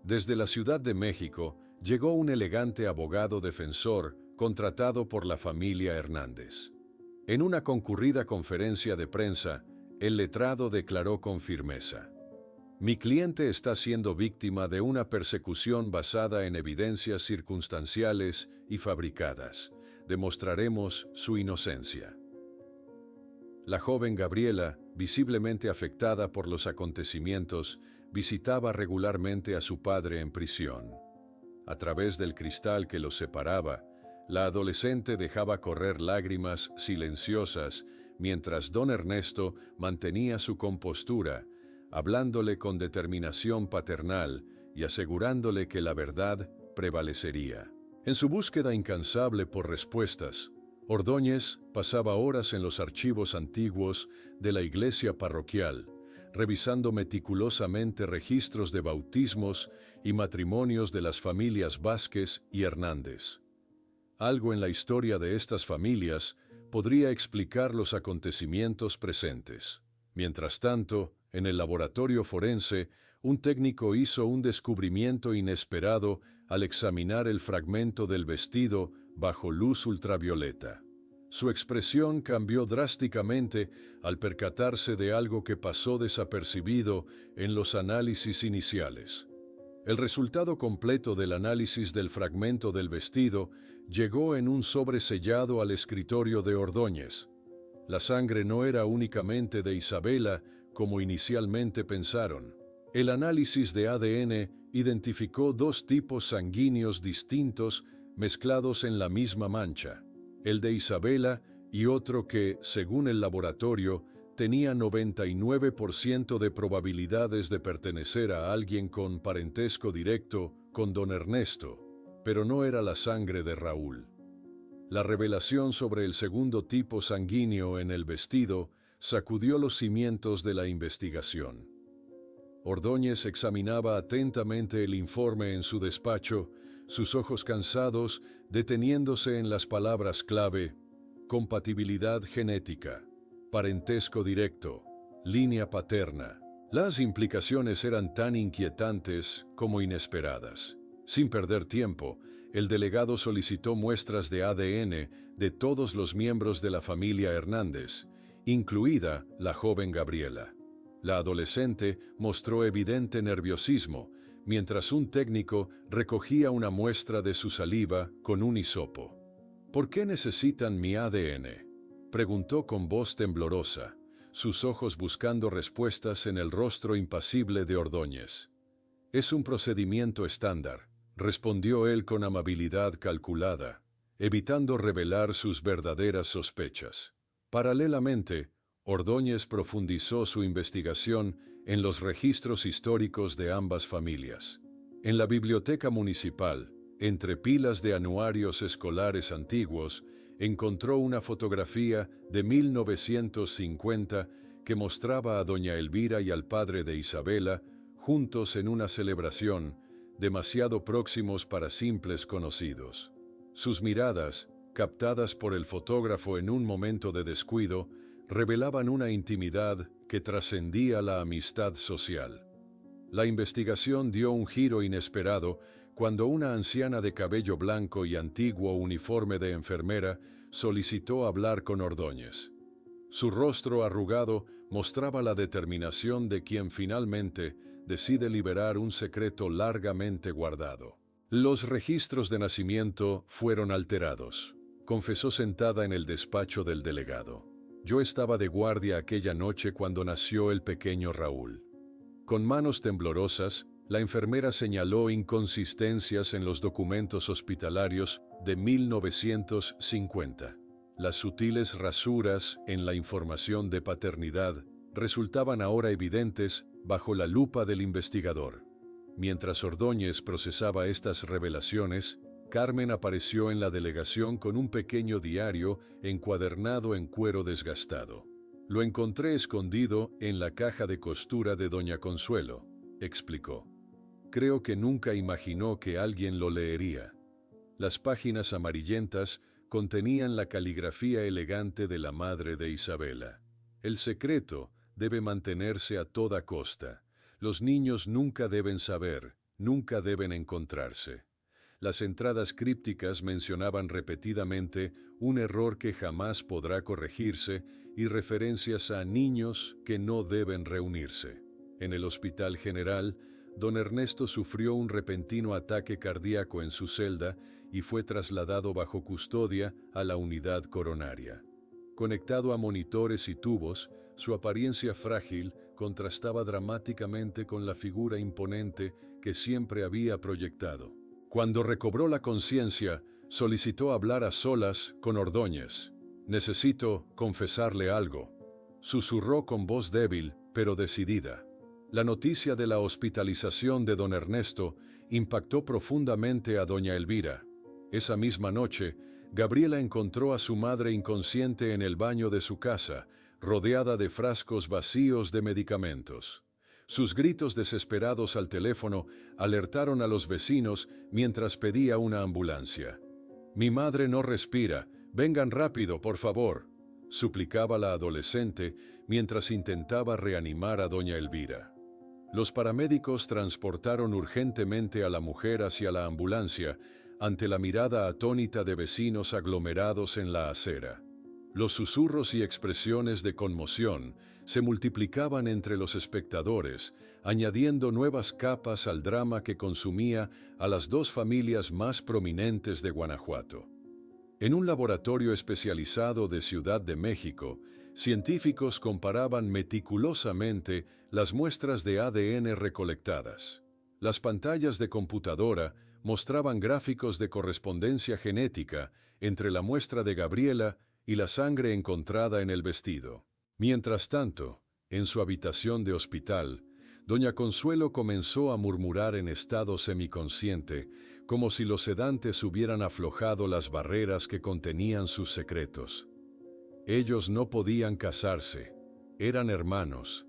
Desde la Ciudad de México llegó un elegante abogado defensor contratado por la familia Hernández. En una concurrida conferencia de prensa, el letrado declaró con firmeza: «Mi cliente está siendo víctima de una persecución basada en evidencias circunstanciales y fabricadas. Demostraremos su inocencia». La joven Gabriela, visiblemente afectada por los acontecimientos, visitaba regularmente a su padre en prisión. A través del cristal que los separaba, la adolescente dejaba correr lágrimas silenciosas mientras don Ernesto mantenía su compostura, hablándole con determinación paternal y asegurándole que la verdad prevalecería. En su búsqueda incansable por respuestas, Ordóñez pasaba horas en los archivos antiguos de la iglesia parroquial, revisando meticulosamente registros de bautismos y matrimonios de las familias Vázquez y Hernández. Algo en la historia de estas familias podría explicar los acontecimientos presentes. Mientras tanto, en el laboratorio forense, un técnico hizo un descubrimiento inesperado al examinar el fragmento del vestido bajo luz ultravioleta. Su expresión cambió drásticamente al percatarse de algo que pasó desapercibido en los análisis iniciales. El resultado completo del análisis del fragmento del vestido llegó en un sobre sellado al escritorio de Ordóñez. La sangre no era únicamente de Isabela, como inicialmente pensaron. El análisis de ADN identificó dos tipos sanguíneos distintos mezclados en la misma mancha, el de Isabela y otro que, según el laboratorio, tenía 99% de probabilidades de pertenecer a alguien con parentesco directo con don Ernesto, pero no era la sangre de Raúl. La revelación sobre el segundo tipo sanguíneo en el vestido sacudió los cimientos de la investigación. Ordóñez examinaba atentamente el informe en su despacho, sus ojos cansados deteniéndose en las palabras clave: compatibilidad genética, parentesco directo, línea paterna. Las implicaciones eran tan inquietantes como inesperadas. Sin perder tiempo, el delegado solicitó muestras de ADN de todos los miembros de la familia Hernández, incluida la joven Gabriela. La adolescente mostró evidente nerviosismo, mientras un técnico recogía una muestra de su saliva con un hisopo. «¿Por qué necesitan mi ADN?», preguntó con voz temblorosa, sus ojos buscando respuestas en el rostro impasible de Ordóñez. «Es un procedimiento estándar», respondió él con amabilidad calculada, evitando revelar sus verdaderas sospechas. Paralelamente, Ordóñez profundizó su investigación en los registros históricos de ambas familias. En la biblioteca municipal, entre pilas de anuarios escolares antiguos, encontró una fotografía de 1950 que mostraba a doña Elvira y al padre de Isabela juntos en una celebración, demasiado próximos para simples conocidos. Sus miradas, captadas por el fotógrafo en un momento de descuido, revelaban una intimidad que trascendía la amistad social. La investigación dio un giro inesperado cuando una anciana de cabello blanco y antiguo uniforme de enfermera solicitó hablar con Ordóñez. Su rostro arrugado mostraba la determinación de quien finalmente decide liberar un secreto largamente guardado. Los registros de nacimiento fueron alterados, confesó sentada en el despacho del delegado. Yo estaba de guardia aquella noche cuando nació el pequeño Raúl. Con manos temblorosas, la enfermera señaló inconsistencias en los documentos hospitalarios de 1950. Las sutiles rasuras en la información de paternidad resultaban ahora evidentes bajo la lupa del investigador. Mientras Ordóñez procesaba estas revelaciones, Carmen apareció en la delegación con un pequeño diario encuadernado en cuero desgastado. Lo encontré escondido en la caja de costura de doña Consuelo, explicó. Creo que nunca imaginó que alguien lo leería. Las páginas amarillentas contenían la caligrafía elegante de la madre de Isabela. El secreto debe mantenerse a toda costa. Los niños nunca deben saber, nunca deben encontrarse. Las entradas crípticas mencionaban repetidamente un error que jamás podrá corregirse y referencias a niños que no deben reunirse. En el Hospital General, don Ernesto sufrió un repentino ataque cardíaco en su celda y fue trasladado bajo custodia a la unidad coronaria. Conectado a monitores y tubos, su apariencia frágil contrastaba dramáticamente con la figura imponente que siempre había proyectado. Cuando recobró la conciencia, solicitó hablar a solas con Ordóñez. «Necesito confesarle algo», susurró con voz débil, pero decidida. La noticia de la hospitalización de don Ernesto impactó profundamente a doña Elvira. Esa misma noche, Gabriela encontró a su madre inconsciente en el baño de su casa, rodeada de frascos vacíos de medicamentos. Sus gritos desesperados al teléfono alertaron a los vecinos mientras pedía una ambulancia. «Mi madre no respira, vengan rápido, por favor», suplicaba la adolescente mientras intentaba reanimar a doña Elvira. Los paramédicos transportaron urgentemente a la mujer hacia la ambulancia ante la mirada atónita de vecinos aglomerados en la acera. Los susurros y expresiones de conmoción se multiplicaban entre los espectadores, añadiendo nuevas capas al drama que consumía a las dos familias más prominentes de Guanajuato. En un laboratorio especializado de Ciudad de México, científicos comparaban meticulosamente las muestras de ADN recolectadas. Las pantallas de computadora mostraban gráficos de correspondencia genética entre la muestra de Gabriela y la sangre encontrada en el vestido. Mientras tanto, en su habitación de hospital, doña Consuelo comenzó a murmurar en estado semiconsciente, como si los sedantes hubieran aflojado las barreras que contenían sus secretos. Ellos no podían casarse, eran hermanos.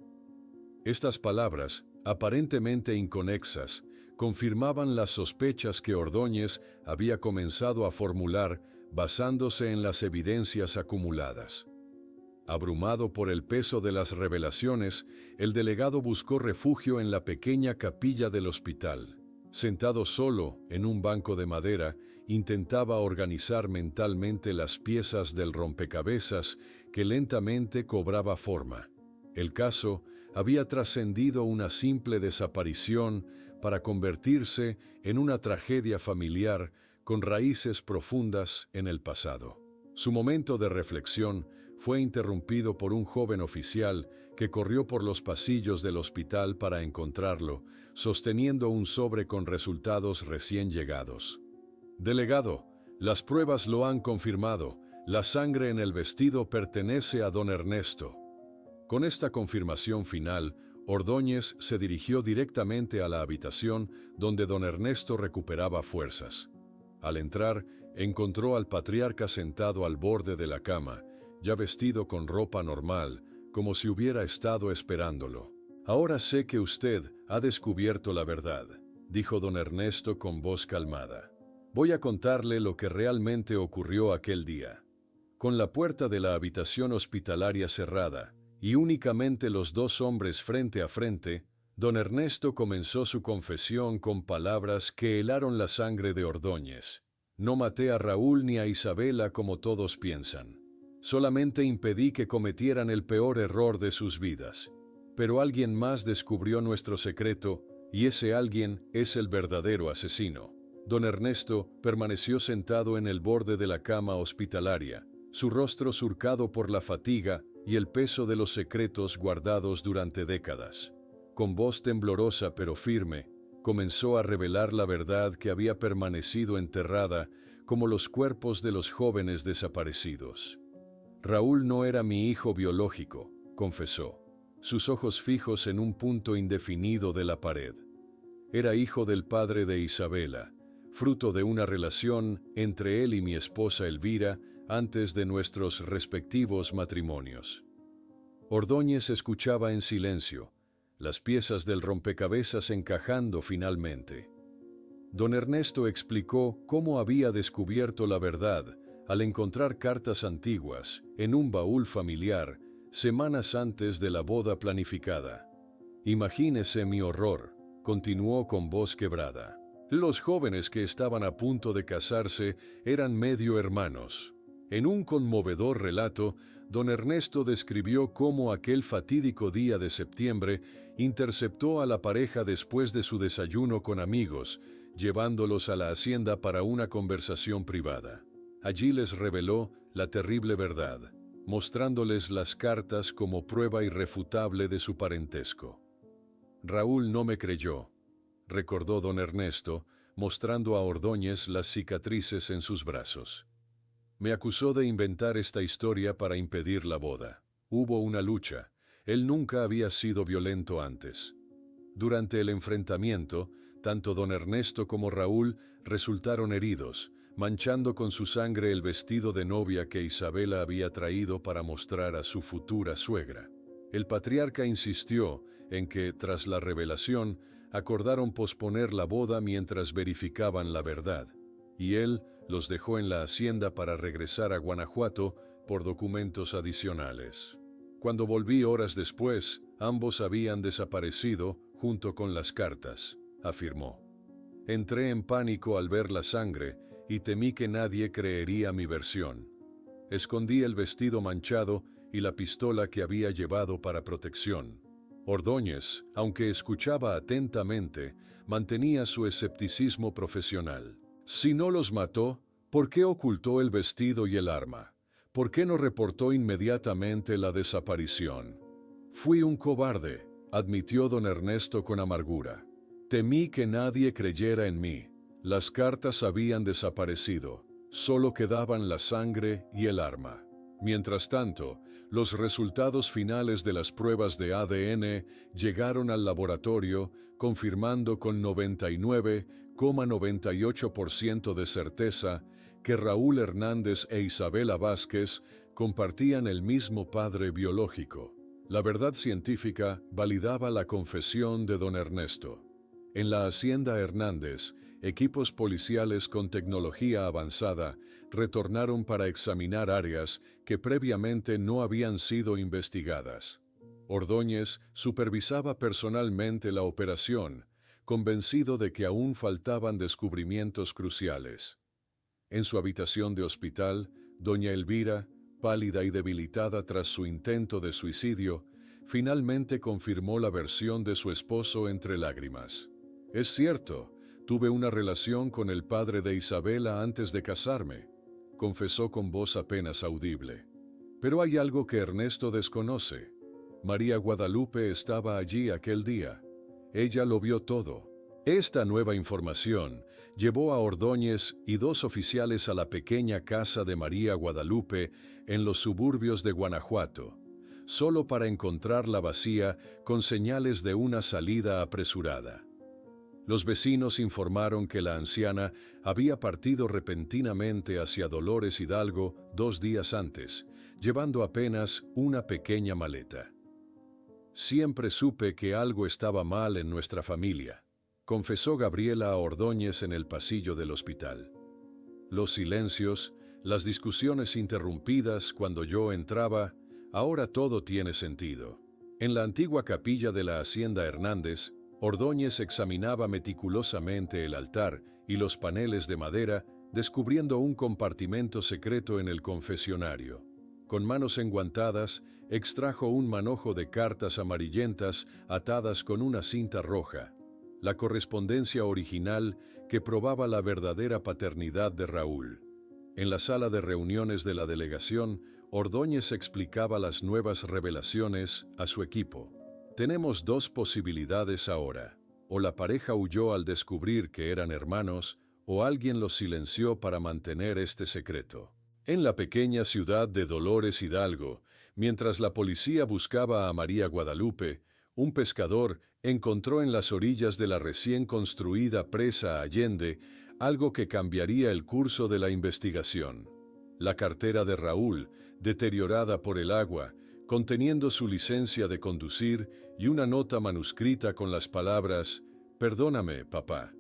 Estas palabras, aparentemente inconexas, confirmaban las sospechas que Ordóñez había comenzado a formular basándose en las evidencias acumuladas. Abrumado por el peso de las revelaciones, el delegado buscó refugio en la pequeña capilla del hospital. Sentado solo en un banco de madera, intentaba organizar mentalmente las piezas del rompecabezas que lentamente cobraba forma. El caso había trascendido una simple desaparición para convertirse en una tragedia familiar con raíces profundas en el pasado. Su momento de reflexión fue interrumpido por un joven oficial que corrió por los pasillos del hospital para encontrarlo, sosteniendo un sobre con resultados recién llegados. «Delegado, las pruebas lo han confirmado. La sangre en el vestido pertenece a don Ernesto». Con esta confirmación final, Ordóñez se dirigió directamente a la habitación donde don Ernesto recuperaba fuerzas. Al entrar, encontró al patriarca sentado al borde de la cama, ya vestido con ropa normal, como si hubiera estado esperándolo. «Ahora sé que usted ha descubierto la verdad», dijo don Ernesto con voz calmada. «Voy a contarle lo que realmente ocurrió aquel día». Con la puerta de la habitación hospitalaria cerrada, y únicamente los dos hombres frente a frente, don Ernesto comenzó su confesión con palabras que helaron la sangre de Ordóñez. «No maté a Raúl ni a Isabela como todos piensan. Solamente impedí que cometieran el peor error de sus vidas. Pero alguien más descubrió nuestro secreto, y ese alguien es el verdadero asesino». Don Ernesto permaneció sentado en el borde de la cama hospitalaria, su rostro surcado por la fatiga y el peso de los secretos guardados durante décadas. Con voz temblorosa pero firme, comenzó a revelar la verdad que había permanecido enterrada como los cuerpos de los jóvenes desaparecidos. «Raúl no era mi hijo biológico», confesó, sus ojos fijos en un punto indefinido de la pared. «Era hijo del padre de Isabela, fruto de una relación entre él y mi esposa Elvira antes de nuestros respectivos matrimonios». Ordóñez escuchaba en silencio, las piezas del rompecabezas encajando finalmente. Don Ernesto explicó cómo había descubierto la verdad al encontrar cartas antiguas en un baúl familiar semanas antes de la boda planificada. «Imagínese mi horror», continuó con voz quebrada. «Los jóvenes que estaban a punto de casarse eran medio hermanos». En un conmovedor relato, don Ernesto describió cómo aquel fatídico día de septiembre interceptó a la pareja después de su desayuno con amigos, llevándolos a la hacienda para una conversación privada. Allí les reveló la terrible verdad, mostrándoles las cartas como prueba irrefutable de su parentesco. «Raúl no me creyó», recordó don Ernesto, mostrando a Ordóñez las cicatrices en sus brazos. «Me acusó de inventar esta historia para impedir la boda. Hubo una lucha. Él nunca había sido violento antes». Durante el enfrentamiento, tanto don Ernesto como Raúl resultaron heridos, manchando con su sangre el vestido de novia que Isabela había traído para mostrar a su futura suegra. El patriarca insistió en que, tras la revelación, acordaron posponer la boda mientras verificaban la verdad, y él los dejó en la hacienda para regresar a Guanajuato por documentos adicionales. Cuando volví horas después, ambos habían desaparecido junto con las cartas, afirmó. «Entré en pánico al ver la sangre y temí que nadie creería mi versión. Escondí el vestido manchado y la pistola que había llevado para protección». Ordóñez, aunque escuchaba atentamente, mantenía su escepticismo profesional. «Si no los mató, ¿por qué ocultó el vestido y el arma? ¿Por qué no reportó inmediatamente la desaparición?» «Fui un cobarde», admitió don Ernesto con amargura. «Temí que nadie creyera en mí. Las cartas habían desaparecido, solo quedaban la sangre y el arma». Mientras tanto, los resultados finales de las pruebas de ADN llegaron al laboratorio, confirmando con 99,98% de certeza que Raúl Hernández e Isabela Vázquez compartían el mismo padre biológico. La verdad científica validaba la confesión de don Ernesto. En la hacienda Hernández, equipos policiales con tecnología avanzada retornaron para examinar áreas que previamente no habían sido investigadas. Ordóñez supervisaba personalmente la operación, convencido de que aún faltaban descubrimientos cruciales. En su habitación de hospital, doña Elvira, pálida y debilitada tras su intento de suicidio, finalmente confirmó la versión de su esposo entre lágrimas. «Es cierto, tuve una relación con el padre de Isabela antes de casarme», confesó con voz apenas audible. «Pero hay algo que Ernesto desconoce. María Guadalupe estaba allí aquel día. Ella lo vio todo». Esta nueva información llevó a Ordóñez y dos oficiales a la pequeña casa de María Guadalupe en los suburbios de Guanajuato, solo para encontrarla vacía con señales de una salida apresurada. Los vecinos informaron que la anciana había partido repentinamente hacia Dolores Hidalgo 2 días antes, llevando apenas una pequeña maleta. Siempre supe que algo estaba mal en nuestra familia, confesó Gabriela a Ordóñez en el pasillo del hospital. Los silencios, las discusiones interrumpidas cuando yo entraba, ahora todo tiene sentido. En la antigua capilla de la Hacienda Hernández, Ordóñez examinaba meticulosamente el altar y los paneles de madera, descubriendo un compartimento secreto en el confesionario. Con manos enguantadas, extrajo un manojo de cartas amarillentas atadas con una cinta roja, la correspondencia original que probaba la verdadera paternidad de Raúl. En la sala de reuniones de la delegación, Ordóñez explicaba las nuevas revelaciones a su equipo. Tenemos 2 posibilidades ahora. O la pareja huyó al descubrir que eran hermanos, o alguien los silenció para mantener este secreto. En la pequeña ciudad de Dolores Hidalgo, mientras la policía buscaba a María Guadalupe, un pescador encontró en las orillas de la recién construida presa Allende algo que cambiaría el curso de la investigación. La cartera de Raúl, deteriorada por el agua, conteniendo su licencia de conducir y una nota manuscrita con las palabras «Perdóname, papá».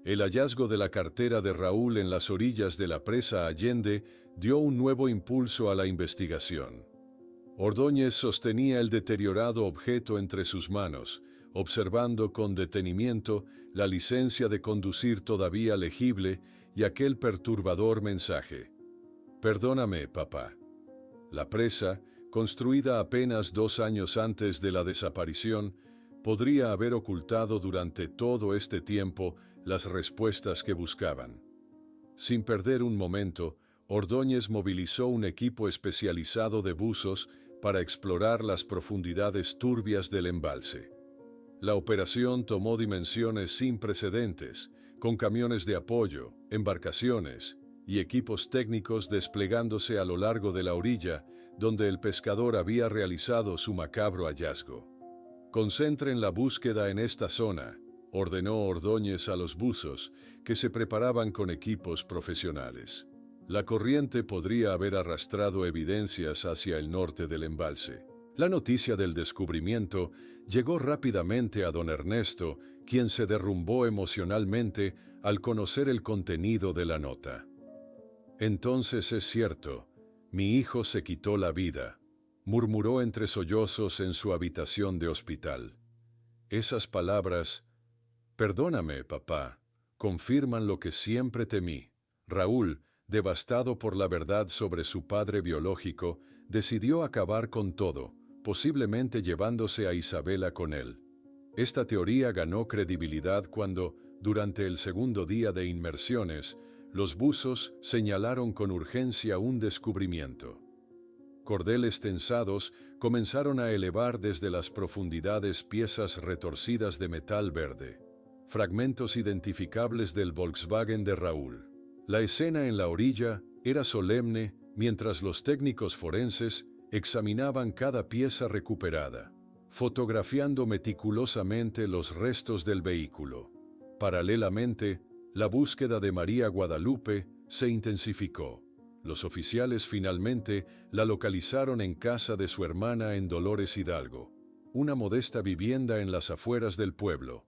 El hallazgo de la cartera de Raúl en las orillas de la presa Allende dio un nuevo impulso a la investigación. Ordóñez sostenía el deteriorado objeto entre sus manos, observando con detenimiento la licencia de conducir todavía legible y aquel perturbador mensaje. «Perdóname, papá». La presa, construida apenas 2 años antes de la desaparición, podría haber ocultado durante todo este tiempo las respuestas que buscaban. Sin perder un momento, Ordóñez movilizó un equipo especializado de buzos para explorar las profundidades turbias del embalse. La operación tomó dimensiones sin precedentes, con camiones de apoyo, embarcaciones y equipos técnicos desplegándose a lo largo de la orilla donde el pescador había realizado su macabro hallazgo. «Concentren la búsqueda en esta zona», ordenó Ordóñez a los buzos, que se preparaban con equipos profesionales. La corriente podría haber arrastrado evidencias hacia el norte del embalse. La noticia del descubrimiento llegó rápidamente a don Ernesto, quien se derrumbó emocionalmente al conocer el contenido de la nota. «Entonces es cierto, mi hijo se quitó la vida», murmuró entre sollozos en su habitación de hospital. Esas palabras, «Perdóname, papá», confirman lo que siempre temí. Raúl, devastado por la verdad sobre su padre biológico, decidió acabar con todo, posiblemente llevándose a Isabela con él. Esta teoría ganó credibilidad cuando, durante el segundo día de inmersiones, los buzos señalaron con urgencia un descubrimiento. Cordeles tensados comenzaron a elevar desde las profundidades piezas retorcidas de metal verde, fragmentos identificables del Volkswagen de Raúl. La escena en la orilla era solemne mientras los técnicos forenses examinaban cada pieza recuperada, fotografiando meticulosamente los restos del vehículo. Paralelamente, la búsqueda de María Guadalupe se intensificó. Los oficiales finalmente la localizaron en casa de su hermana en Dolores Hidalgo, una modesta vivienda en las afueras del pueblo.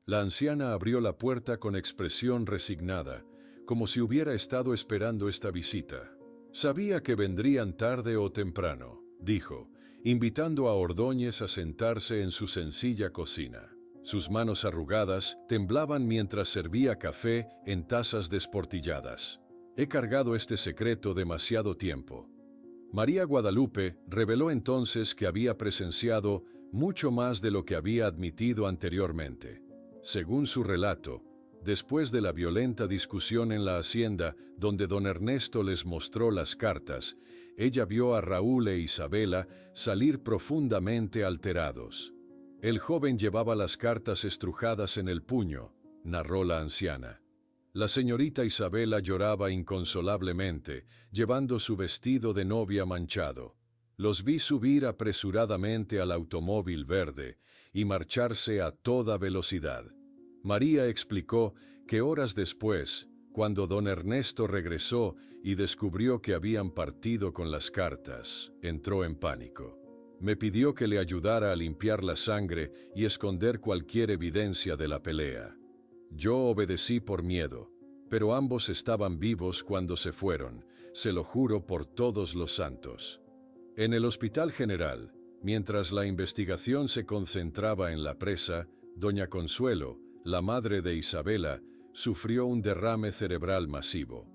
La anciana abrió la puerta con expresión resignada, como si hubiera estado esperando esta visita. «Sabía que vendrían tarde o temprano», dijo, invitando a Ordóñez a sentarse en su sencilla cocina. Sus manos arrugadas temblaban mientras servía café en tazas desportilladas. «He cargado este secreto demasiado tiempo». María Guadalupe reveló entonces que había presenciado mucho más de lo que había admitido anteriormente. Según su relato, después de la violenta discusión en la hacienda donde don Ernesto les mostró las cartas, ella vio a Raúl e Isabela salir profundamente alterados. «El joven llevaba las cartas estrujadas en el puño», narró la anciana. «La señorita Isabela lloraba inconsolablemente, llevando su vestido de novia manchado. Los vi subir apresuradamente al automóvil verde y marcharse a toda velocidad. María explicó que horas después, cuando don Ernesto regresó y descubrió que habían partido con las cartas, entró en pánico. Me pidió que le ayudara a limpiar la sangre y esconder cualquier evidencia de la pelea. Yo obedecí por miedo, pero ambos estaban vivos cuando se fueron, se lo juro por todos los santos. En el Hospital General, mientras la investigación se concentraba en la presa, doña Consuelo, la madre de Isabela, sufrió un derrame cerebral masivo.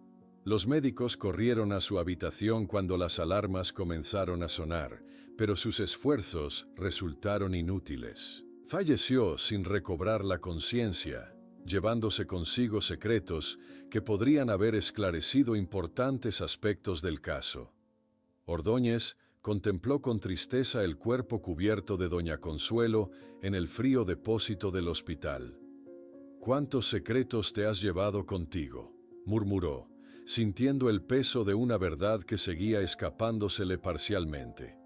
Los médicos corrieron a su habitación cuando las alarmas comenzaron a sonar, pero sus esfuerzos resultaron inútiles. Falleció sin recobrar la conciencia, llevándose consigo secretos que podrían haber esclarecido importantes aspectos del caso. Ordóñez contempló con tristeza el cuerpo cubierto de doña Consuelo en el frío depósito del hospital. «¿Cuántos secretos te has llevado contigo?», murmuró, sintiendo el peso de una verdad que seguía escapándosele parcialmente.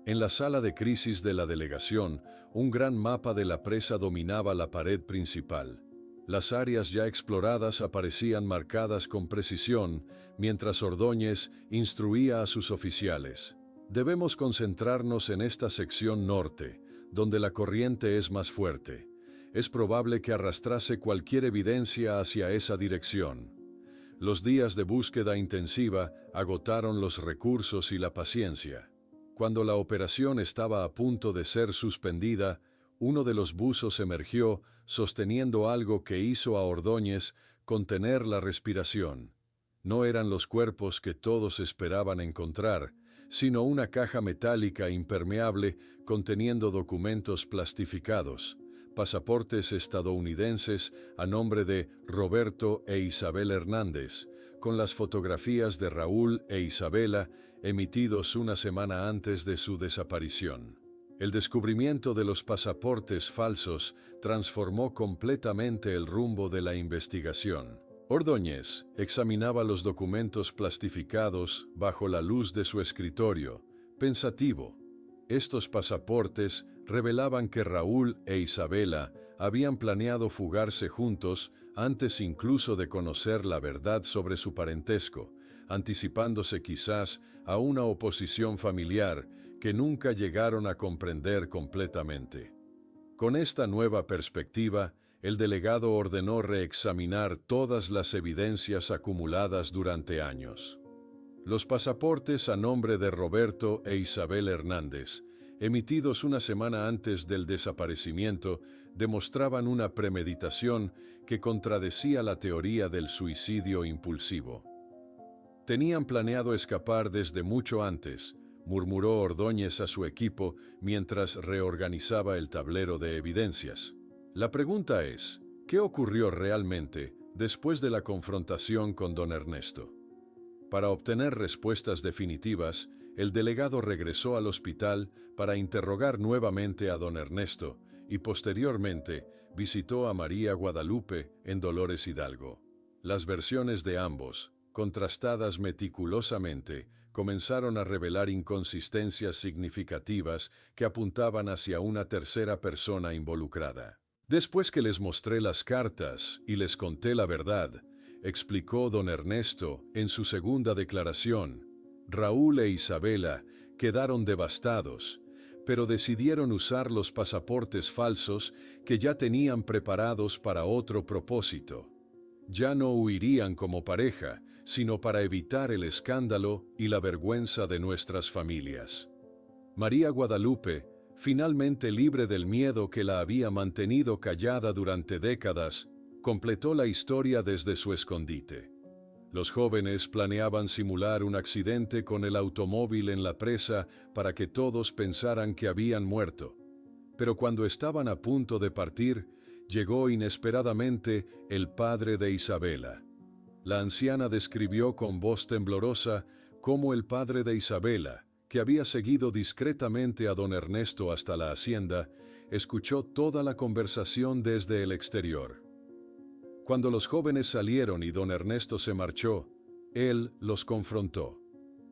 En la sala de crisis de la delegación, un gran mapa de la presa dominaba la pared principal. Las áreas ya exploradas aparecían marcadas con precisión, mientras Ordóñez instruía a sus oficiales. «Debemos concentrarnos en esta sección norte, donde la corriente es más fuerte. Es probable que arrastrase cualquier evidencia hacia esa dirección». Los días de búsqueda intensiva agotaron los recursos y la paciencia. Cuando la operación estaba a punto de ser suspendida, uno de los buzos emergió sosteniendo algo que hizo a Ordóñez contener la respiración. No eran los cuerpos que todos esperaban encontrar, sino una caja metálica impermeable conteniendo documentos plastificados, pasaportes estadounidenses a nombre de Roberto e Isabel Hernández, con las fotografías de Raúl e Isabela emitidos una semana antes de su desaparición. El descubrimiento de los pasaportes falsos transformó completamente el rumbo de la investigación. Ordóñez examinaba los documentos plastificados bajo la luz de su escritorio, pensativo. Estos pasaportes revelaban que Raúl e Isabela habían planeado fugarse juntos antes incluso de conocer la verdad sobre su parentesco, anticipándose quizás a una oposición familiar que nunca llegaron a comprender completamente. Con esta nueva perspectiva, el delegado ordenó reexaminar todas las evidencias acumuladas durante años. Los pasaportes a nombre de Roberto e Isabel Hernández, emitidos una semana antes del desaparecimiento, demostraban una premeditación que contradecía la teoría del suicidio impulsivo. «Tenían planeado escapar desde mucho antes», murmuró Ordóñez a su equipo mientras reorganizaba el tablero de evidencias. La pregunta es, ¿qué ocurrió realmente después de la confrontación con don Ernesto? Para obtener respuestas definitivas, el delegado regresó al hospital para interrogar nuevamente a don Ernesto y posteriormente visitó a María Guadalupe en Dolores Hidalgo. Las versiones de ambos, contrastadas meticulosamente, comenzaron a revelar inconsistencias significativas que apuntaban hacia una tercera persona involucrada. «Después que les mostré las cartas y les conté la verdad», explicó don Ernesto en su segunda declaración, «Raúl e Isabela quedaron devastados, pero decidieron usar los pasaportes falsos que ya tenían preparados para otro propósito. Ya no huirían como pareja, sino para evitar el escándalo y la vergüenza de nuestras familias». María Guadalupe, finalmente libre del miedo que la había mantenido callada durante décadas, completó la historia desde su escondite. Los jóvenes planeaban simular un accidente con el automóvil en la presa para que todos pensaran que habían muerto. Pero cuando estaban a punto de partir, llegó inesperadamente el padre de Isabela. La anciana describió con voz temblorosa cómo el padre de Isabela, que había seguido discretamente a don Ernesto hasta la hacienda, escuchó toda la conversación desde el exterior. Cuando los jóvenes salieron y don Ernesto se marchó, él los confrontó.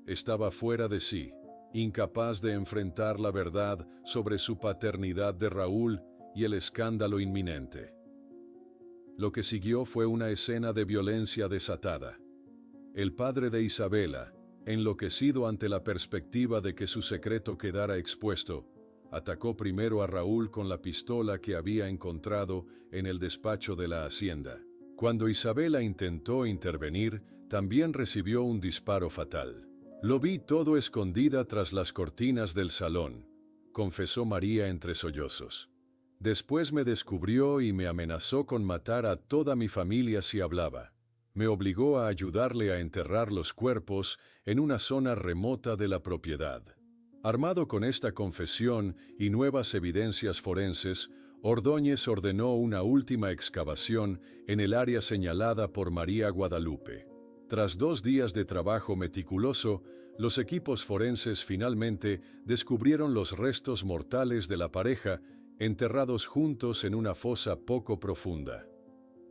Estaba fuera de sí, incapaz de enfrentar la verdad sobre su paternidad de Raúl y el escándalo inminente. Lo que siguió fue una escena de violencia desatada. El padre de Isabela, enloquecido ante la perspectiva de que su secreto quedara expuesto, atacó primero a Raúl con la pistola que había encontrado en el despacho de la hacienda. Cuando Isabela intentó intervenir, también recibió un disparo fatal. Lo vi todo escondida tras las cortinas del salón, confesó María entre sollozos. Después me descubrió y me amenazó con matar a toda mi familia si hablaba. Me obligó a ayudarle a enterrar los cuerpos en una zona remota de la propiedad. Armado con esta confesión y nuevas evidencias forenses, Ordóñez ordenó una última excavación en el área señalada por María Guadalupe. Tras 2 días de trabajo meticuloso, los equipos forenses finalmente descubrieron los restos mortales de la pareja enterrados juntos en una fosa poco profunda.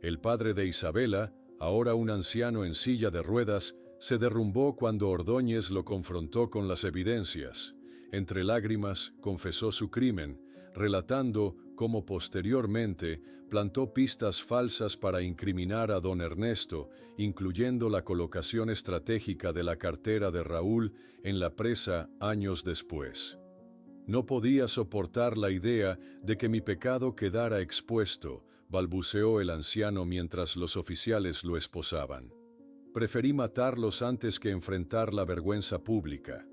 El padre de Isabela, ahora un anciano en silla de ruedas, se derrumbó cuando Ordóñez lo confrontó con las evidencias. Entre lágrimas, confesó su crimen, relatando cómo posteriormente plantó pistas falsas para incriminar a don Ernesto, incluyendo la colocación estratégica de la cartera de Raúl en la presa años después. No podía soportar la idea de que mi pecado quedara expuesto, balbuceó el anciano mientras los oficiales lo esposaban. Preferí matarlos antes que enfrentar la vergüenza pública.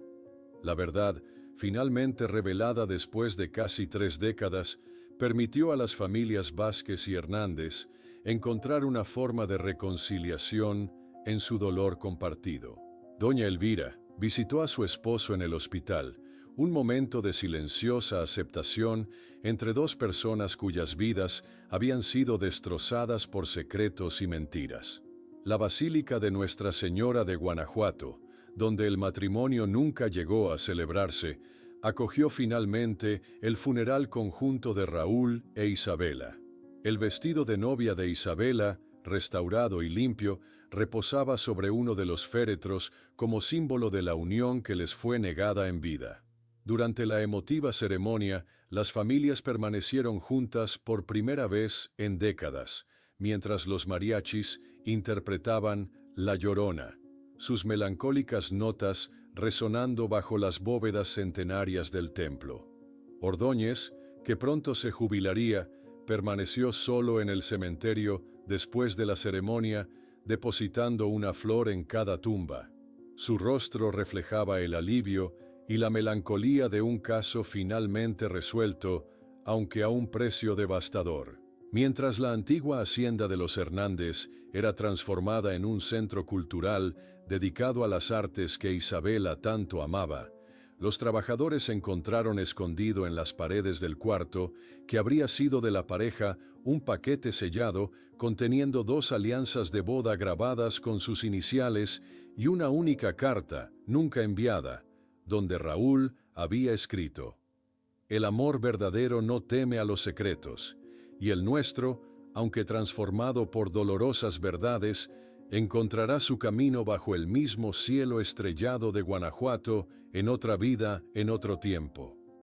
La verdad, finalmente revelada después de casi 3 décadas, permitió a las familias Vázquez y Hernández encontrar una forma de reconciliación en su dolor compartido. Doña Elvira visitó a su esposo en el hospital, un momento de silenciosa aceptación entre 2 personas cuyas vidas habían sido destrozadas por secretos y mentiras. La Basílica de Nuestra Señora de Guanajuato, donde el matrimonio nunca llegó a celebrarse, acogió finalmente el funeral conjunto de Raúl e Isabela. El vestido de novia de Isabela, restaurado y limpio, reposaba sobre uno de los féretros como símbolo de la unión que les fue negada en vida. Durante la emotiva ceremonia, las familias permanecieron juntas por primera vez en décadas, mientras los mariachis interpretaban La Llorona, sus melancólicas notas resonando bajo las bóvedas centenarias del templo. Ordóñez, que pronto se jubilaría, permaneció solo en el cementerio después de la ceremonia, depositando una flor en cada tumba. Su rostro reflejaba el alivio y la melancolía de un caso finalmente resuelto, aunque a un precio devastador. Mientras la antigua hacienda de los Hernández era transformada en un centro cultural dedicado a las artes que Isabela tanto amaba, los trabajadores encontraron escondido en las paredes del cuarto, que habría sido de la pareja, un paquete sellado conteniendo 2 alianzas de boda grabadas con sus iniciales y una única carta, nunca enviada, donde Raúl había escrito: «El amor verdadero no teme a los secretos, y el nuestro, aunque transformado por dolorosas verdades, encontrará su camino bajo el mismo cielo estrellado de Guanajuato, en otra vida, en otro tiempo».